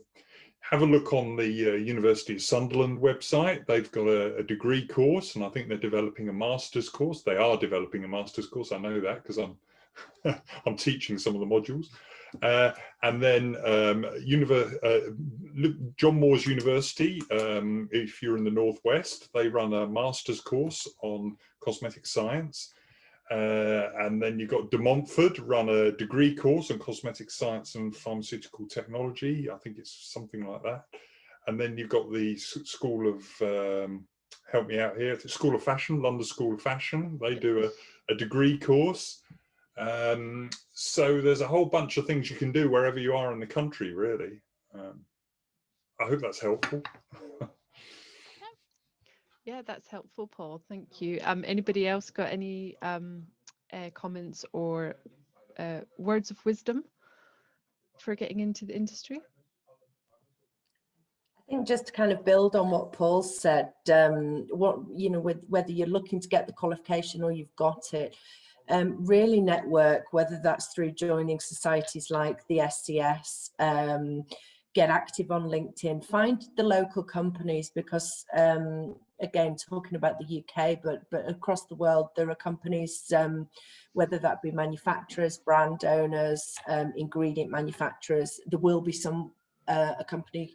have a look on the University of Sunderland website. They've got a degree course, and I think they're developing a master's course. They are developing a master's course. I know that because I'm teaching some of the modules. And then John Moores University, if you're in the Northwest, they run a master's course on cosmetic science. And then you've got De Montfort run a degree course on cosmetic science and pharmaceutical technology. I think it's something like that. And then you've got the School of, help me out here, the School of Fashion, London School of Fashion. They do a degree course. So there's a whole bunch of things you can do wherever you are in the country, really. I hope that's helpful. Yeah, that's helpful, Paul. Thank you. Anybody else got any comments or words of wisdom for getting into the industry? I think just to kind of build on what Paul said, what, you know, whether you're looking to get the qualification or you've got it, really network, whether that's through joining societies like the SCS, get active on LinkedIn, find the local companies, because again, talking about the UK, but across the world, there are companies, whether that be manufacturers, brand owners, ingredient manufacturers, there will be some, a company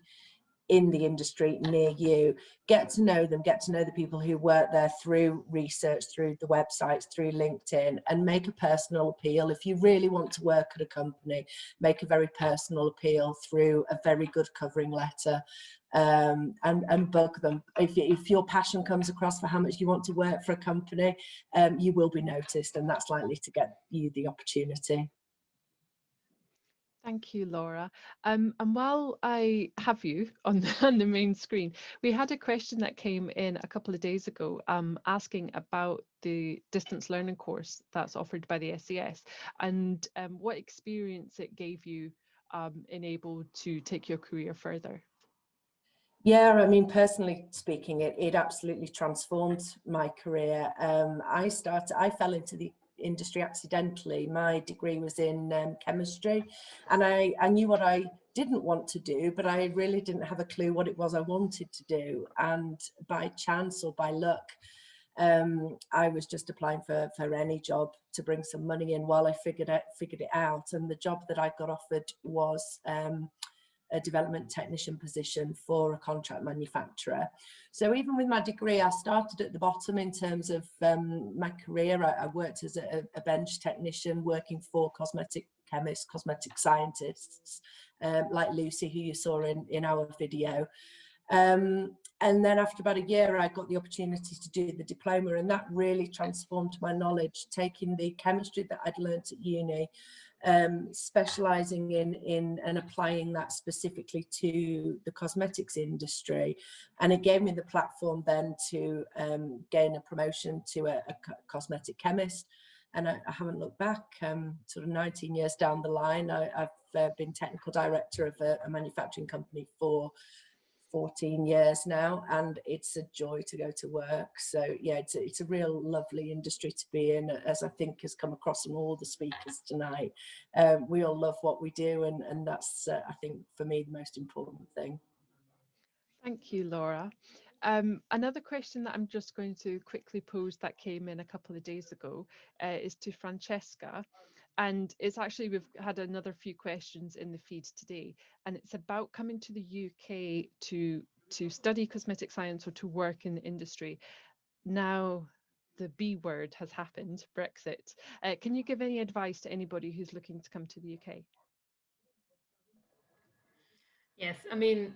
in the industry near you. Get to know them, get to know the people who work there through research, through the websites, through LinkedIn, and make a personal appeal. If you really want to work at a company, make a very personal appeal through a very good covering letter, and bug them. If your passion comes across for how much you want to work for a company, you will be noticed, and that's likely to get you the opportunity. Thank you, Laura. And while I have you on the main screen, we had a question that came in a couple of days ago asking about the distance learning course that's offered by the SCS and what experience it gave you able to take your career further. Yeah, I mean, personally speaking, it absolutely transformed my career. I fell into the industry accidentally. My degree was in chemistry, and I knew what I didn't want to do, but I really didn't have a clue what it was I wanted to do. And by chance or by luck, I was just applying for any job to bring some money in while I figured it out. And the job that I got offered was a development technician position for a contract manufacturer. So even with my degree, I started at the bottom in terms of my career. I worked as a bench technician working for cosmetic chemists, cosmetic scientists, like Lucy, who you saw in our video. And then after about a year, I got the opportunity to do the diploma, and that really transformed my knowledge, taking the chemistry that I'd learnt at uni, specialising in and applying that specifically to the cosmetics industry. And it gave me the platform then to gain a promotion to a cosmetic chemist. And I haven't looked back. Sort of 19 years down the line, I've been technical director of a manufacturing company for 14 years now, and it's a joy to go to work. So yeah, it's a real lovely industry to be in, as I think has come across from all the speakers tonight. We all love what we do, and that's I think for me the most important thing. Thank you, Laura. Another question that I'm just going to quickly pose that came in a couple of days ago is to Francesca. And it's actually, we've had another few questions in the feed today, and it's about coming to the UK to study cosmetic science or to work in the industry. Now, the B word has happened, Brexit. Can you give any advice to anybody who's looking to come to the UK? Yes, I mean,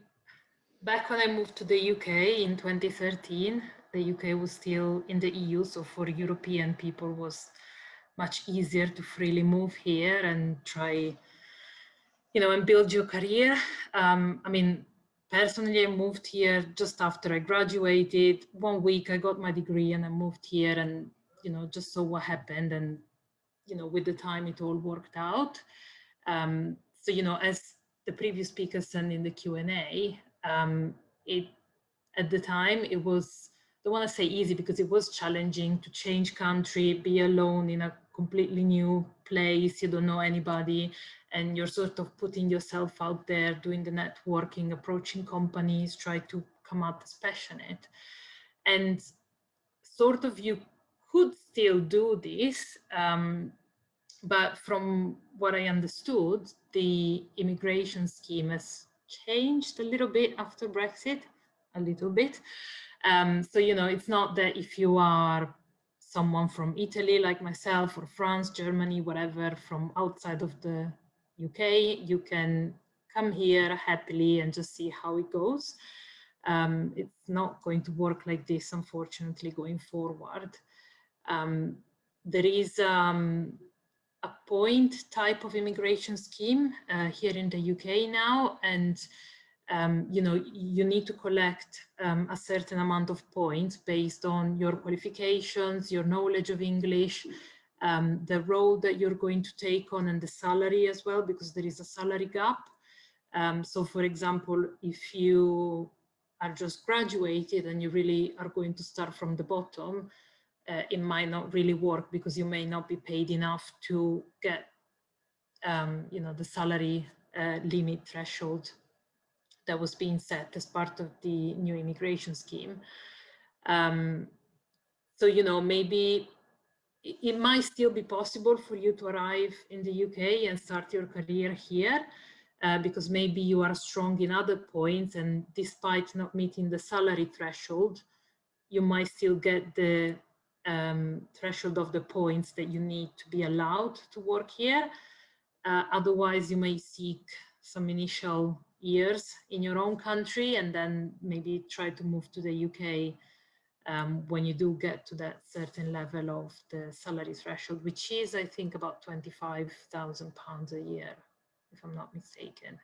back when I moved to the UK in 2013, the UK was still in the EU, so for European people was much easier to freely move here and try, you know, and build your career. I mean, personally, I moved here just after I graduated. 1 week I got my degree and I moved here, and, you know, just saw what happened. And, you know, with the time it all worked out. So, you know, as the previous speaker said in the Q&A, at the time. It was, I don't want to say easy, because it was challenging to change country, be alone in a completely new place, you don't know anybody, and you're sort of putting yourself out there, doing the networking, approaching companies, try to come out as passionate. And sort of you could still do this, but from what I understood, the immigration scheme has changed a little bit after Brexit, a little bit. So, you know, it's not that if you are someone from Italy, like myself, or France, Germany, whatever, from outside of the UK, you can come here happily and just see how it goes. It's not going to work like this, unfortunately, going forward. There is a point type of immigration scheme here in the UK now, and you know, you need to collect a certain amount of points based on your qualifications, your knowledge of English, the role that you're going to take on, and the salary as well, because there is a salary gap. So for example, if you are just graduated and you really are going to start from the bottom, it might not really work, because you may not be paid enough to get you know, the salary limit threshold that was being set as part of the new immigration scheme. So, you know, maybe it might still be possible for you to arrive in the UK and start your career here, because maybe you are strong in other points, and despite not meeting the salary threshold, you might still get the threshold of the points that you need to be allowed to work here. Otherwise, you may seek some initial years in your own country and then maybe try to move to the UK when you do get to that certain level of the salary threshold, which is, I think, about £25,000 a year, if I'm not mistaken.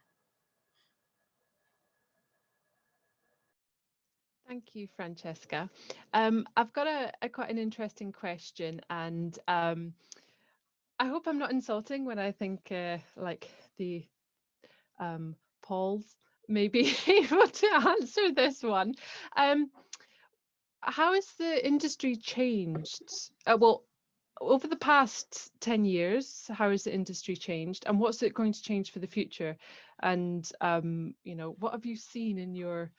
Thank you, Francesca. I've got a quite an interesting question, and I hope I'm not insulting when I think like the Pauls may be able to answer this one. How has the industry changed? Well, over the past 10 years, how has the industry changed, and what's it going to change for the future? And you know, what have you seen in your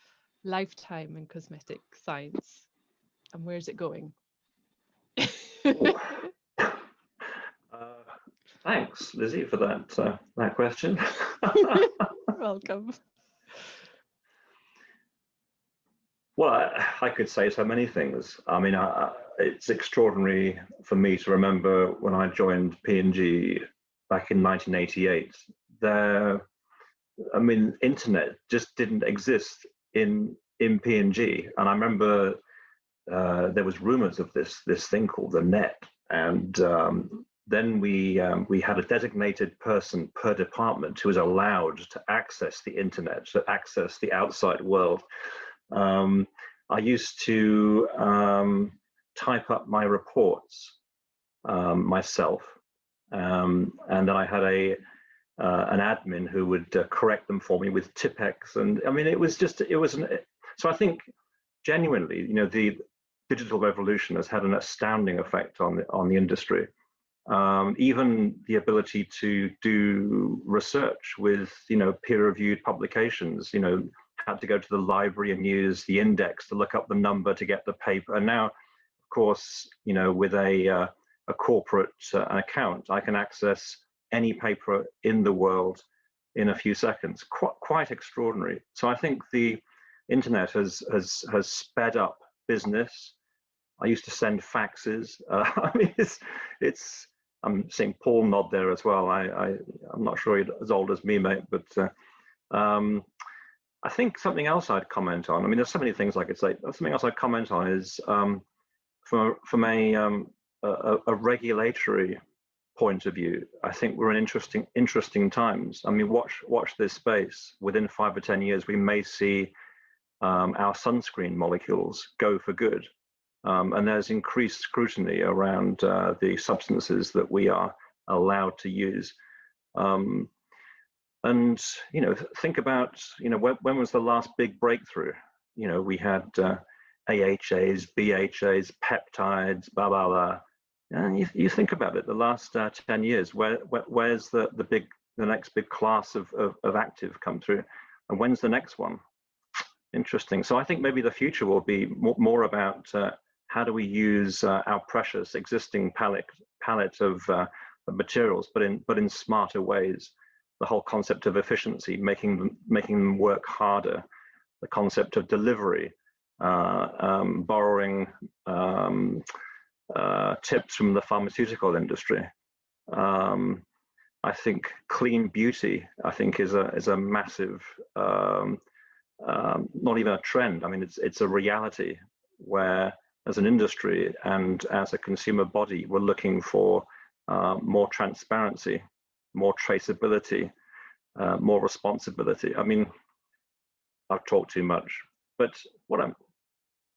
lifetime in cosmetic science, and where's it going? Thanks, Lizzie, for that question. You're welcome. Well, I could say so many things. I mean, it's extraordinary for me to remember when I joined P&G back in 1988. I mean, internet just didn't exist in P&G, and I remember there was rumors of this thing called the net, and then we had a designated person per department who was allowed to access the internet, to access the outside world. I used to type up my reports myself, and then I had an admin who would correct them for me with Tipex, and I mean, so I think genuinely, you know, the digital revolution has had an astounding effect on the industry. Even the ability to do research with, you know, peer-reviewed publications, you know, had to go to the library and use the index to look up the number to get the paper. And now, of course, you know, with a corporate account, I can access any paper in the world in a few seconds. Quite extraordinary. So I think the internet has sped up business. I used to send faxes. I mean, it's. I'm seeing Paul nod there as well. I'm not sure he's as old as me, mate, but I think something else I'd comment on. I mean, there's so many things I could say. Something else I'd comment on is from a regulatory point of view, I think we're in interesting times. I mean, watch this space. Within 5 or 10 years, we may see our sunscreen molecules go for good. And there's increased scrutiny around the substances that we are allowed to use. And, you know, think about, you know, when was the last big breakthrough? we had AHAs, BHAs, peptides, blah, blah, blah. And you think about it, the last 10 years, where's the next big class of active come through? And when's the next one? Interesting. So I think maybe the future will be more about how do we use our precious existing palette of materials, but in smarter ways. The whole concept of efficiency, making them work harder. The concept of delivery, borrowing tips from the pharmaceutical industry. I think clean beauty, I think, is a massive, not even a trend. I mean, it's a reality where, as an industry and as a consumer body, we're looking for more transparency, more traceability, more responsibility. I mean, I've talked too much, but what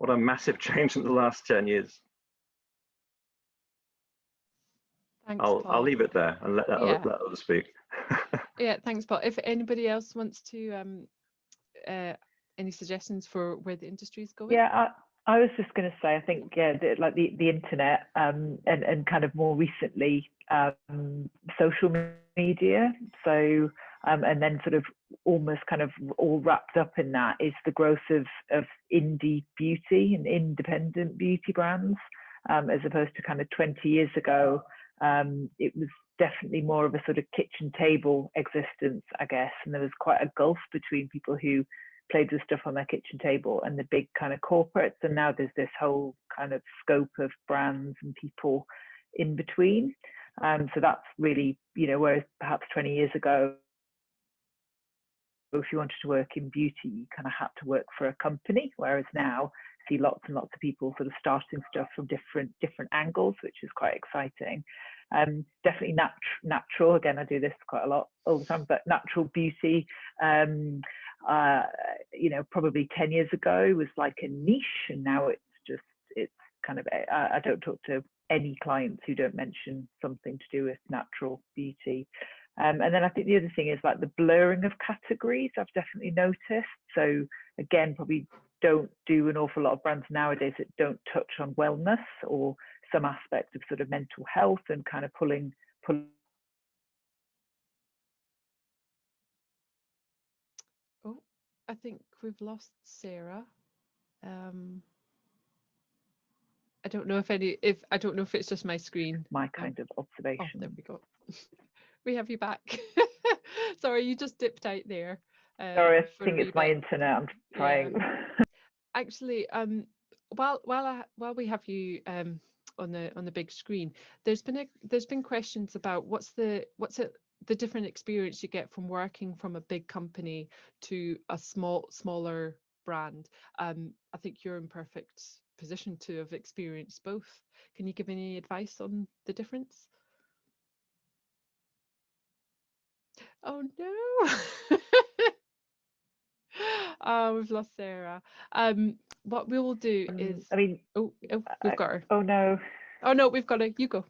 a massive change in the last 10 years. Thanks, I'll leave it there and let others speak. Yeah, thanks, Paul. If anybody else wants to, any suggestions for where the industry is going? Yeah, I was just going to say, I think, like the internet and kind of more recently social media. So and then sort of almost kind of all wrapped up in that is the growth of indie beauty and independent beauty brands, as opposed to kind of 20 years ago. It was definitely more of a sort of kitchen table existence, I guess, and there was quite a gulf between people who played with stuff on their kitchen table and the big kind of corporates, and now there's this whole kind of scope of brands and people in between. So that's really, whereas perhaps 20 years ago, if you wanted to work in beauty, you kind of had to work for a company, whereas now I see lots and lots of people sort of starting stuff from different angles, which is quite exciting. Definitely natural. Again, I do this quite a lot all the time, but natural beauty, probably 10 years ago was like a niche, and now it's kind of, I don't talk to any clients who don't mention something to do with natural beauty. And then I think the other thing is like the blurring of categories I've definitely noticed. So again, probably don't do an awful lot of brands nowadays that don't touch on wellness or some aspect of sort of mental health and kind of pulling. Oh, I think we've lost Sarah. I don't know if it's just my screen. My kind of observation. Oh, there we go. We have you back. Sorry, you just dipped out there. Sorry, I think it's my internet. I'm trying. Yeah. Actually, while we have you on the big screen, there's been questions about what's the different experience you get from working from a big company to a smaller brand. I think you're in perfect position to have experienced both. Can you give any advice on the difference? Oh no. Oh, we've lost Sarah. What we will do is, I mean, we've got her. Oh no. Oh no, we've got her. You go.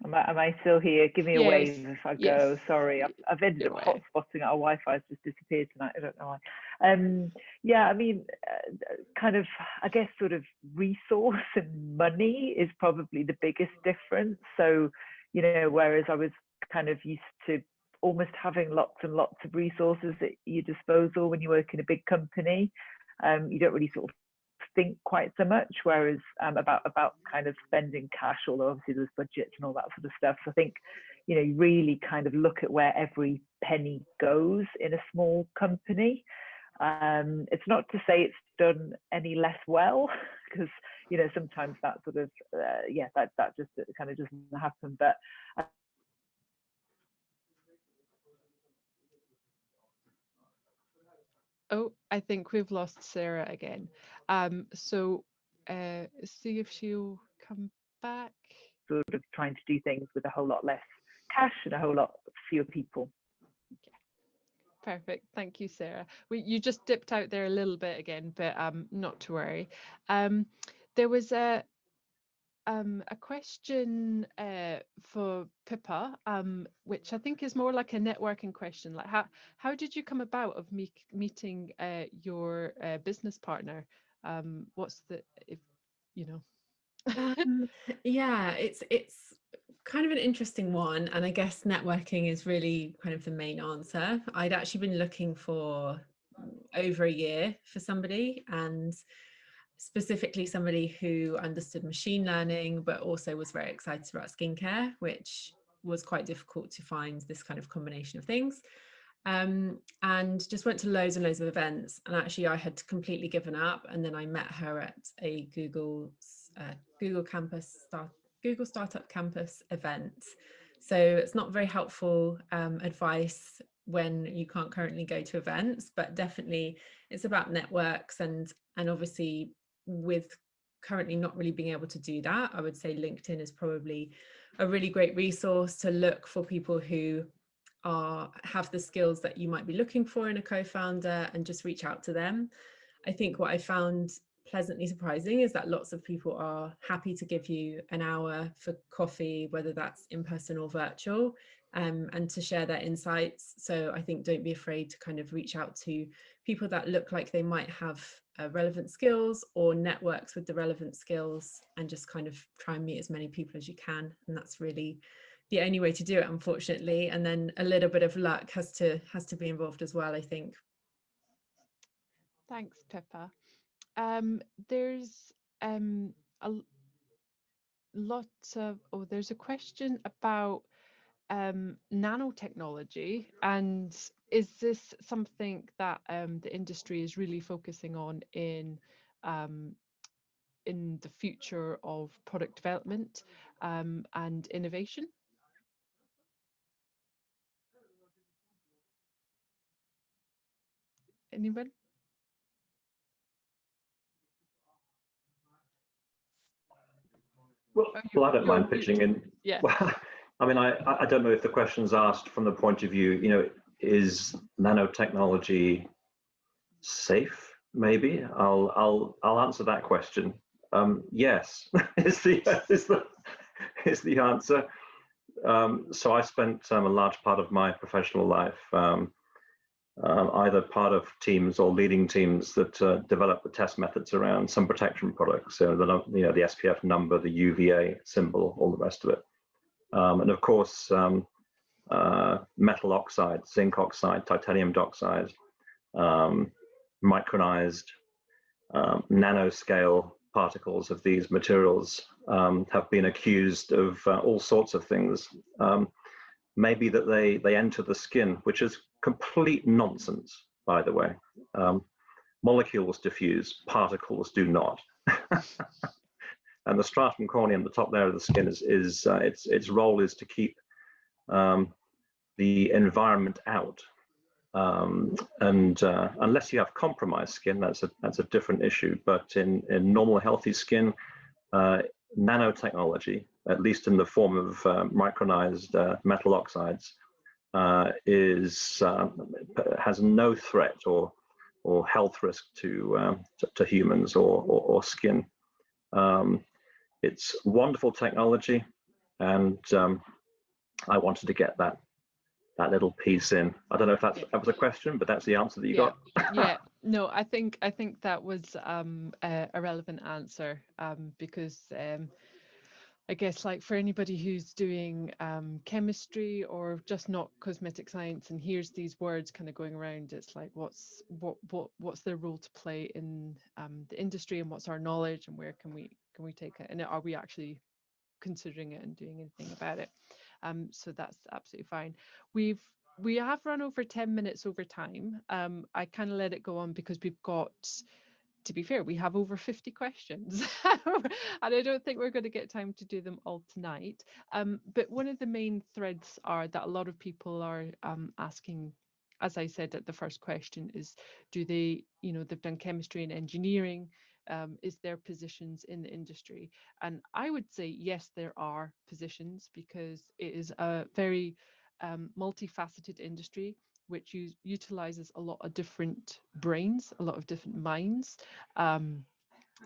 Am I still here? Give me a wave if I go. Yes. Sorry, I've ended up hotspotting. Our Wi-Fi's just disappeared tonight. I don't know why. Yeah, I mean, kind of, I guess, sort of resource and money is probably the biggest difference. So, whereas I was kind of used to almost having lots and lots of resources at your disposal when you work in a big company, you don't really sort of think quite so much, whereas about kind of spending cash, although obviously there's budgets and all that sort of stuff. So I think, you really kind of look at where every penny goes in a small company. It's not to say it's done any less well, because sometimes that sort of that just kind of doesn't happen. But oh, I think we've lost Sarah again. So see if she'll come back. Sort of trying to do things with a whole lot less cash and a whole lot fewer people. Okay. Perfect. Thank you, Sarah. You just dipped out there a little bit again, but not to worry. There was a question for Pippa, which I think is more like a networking question. Like, how did you come about of meeting your business partner? What's the, if you know? Yeah, it's kind of an interesting one, and I guess networking is really kind of the main answer. I'd actually been looking for over a year for somebody, and specifically somebody who understood machine learning but also was very excited about skincare, which was quite difficult to find this kind of combination of things. And just went to loads and loads of events, and actually I had completely given up, and then I met her at a Google Startup Campus event. So it's not very helpful advice when you can't currently go to events, but definitely it's about networks, and obviously with currently not really being able to do that, I would say LinkedIn is probably a really great resource to look for people who have the skills that you might be looking for in a co-founder, and just reach out to them. I think what I found pleasantly surprising is that lots of people are happy to give you an hour for coffee, whether that's in person or virtual, and to share their insights. So I think don't be afraid to kind of reach out to people that look like they might have relevant skills or networks with the relevant skills, and just kind of try and meet as many people as you can. And that's really the only way to do it, unfortunately. And then a little bit of luck has to be involved as well, I think. Thanks, Pippa. There's a lot of, there's a question about nanotechnology, and is this something that the industry is really focusing on in the future of product development and innovation? Anyone? Well, I don't mind pitching in. Yeah. Well, I mean, I don't know if the question's asked from the point of view, you know, is nanotechnology safe? Maybe I'll answer that question. Yes, is the answer. So I spent a large part of my professional life either part of teams or leading teams that develop the test methods around sun protection products. So the SPF number, the UVA symbol, all the rest of it, and of course metal oxide, zinc oxide, titanium dioxide, micronized, nanoscale particles of these materials have been accused of all sorts of things. Maybe that they enter the skin, which is complete nonsense, by the way. Molecules diffuse, particles do not. And the stratum corneum, the top layer of the skin, its role is to keep the environment out. And unless you have compromised skin, that's a different issue. But in normal healthy skin, nanotechnology, at least in the form of micronized metal oxides, has no threat or health risk to humans or skin. It's wonderful technology, and I wanted to get that little piece in. I don't know if that was a question, but that's the answer that you got. Yeah, no, I think that was a relevant answer, because I guess, like, for anybody who's doing chemistry or just not cosmetic science and hears these words kind of going around, it's like, what's their role to play in the industry, and what's our knowledge, and where can we take it, and are we actually considering it and doing anything about it? So that's absolutely fine. We have run over 10 minutes over time. I kind of let it go on because we've got, to be fair, we have over 50 questions and I don't think we're going to get time to do them all tonight. But one of the main threads are that a lot of people are asking, as I said at the first question, is do they, they've done chemistry and engineering, is there positions in the industry? And I would say yes, there are positions, because it is a very multifaceted industry which utilizes a lot of different brains, a lot of different minds.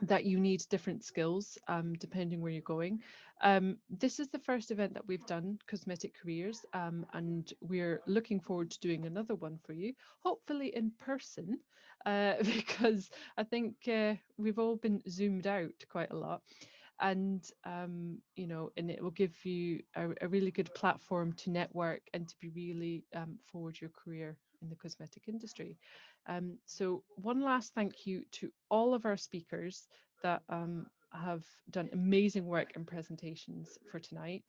that you need different skills depending where you're going. This is the first event that we've done, Cosmetic Careers, and we're looking forward to doing another one for you, hopefully in person, because I think we've all been zoomed out quite a lot. And you know, and it will give you a really good platform to network and to be really forward your career in the cosmetic industry. So one last thank you to all of our speakers that have done amazing work and presentations for tonight.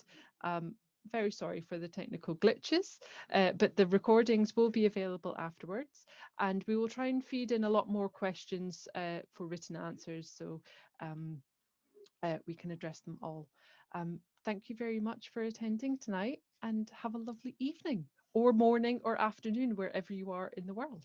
Very sorry for the technical glitches, but the recordings will be available afterwards, and we will try and feed in a lot more questions for written answers, so we can address them all. Thank you very much for attending tonight, and have a lovely evening or morning or afternoon wherever you are in the world.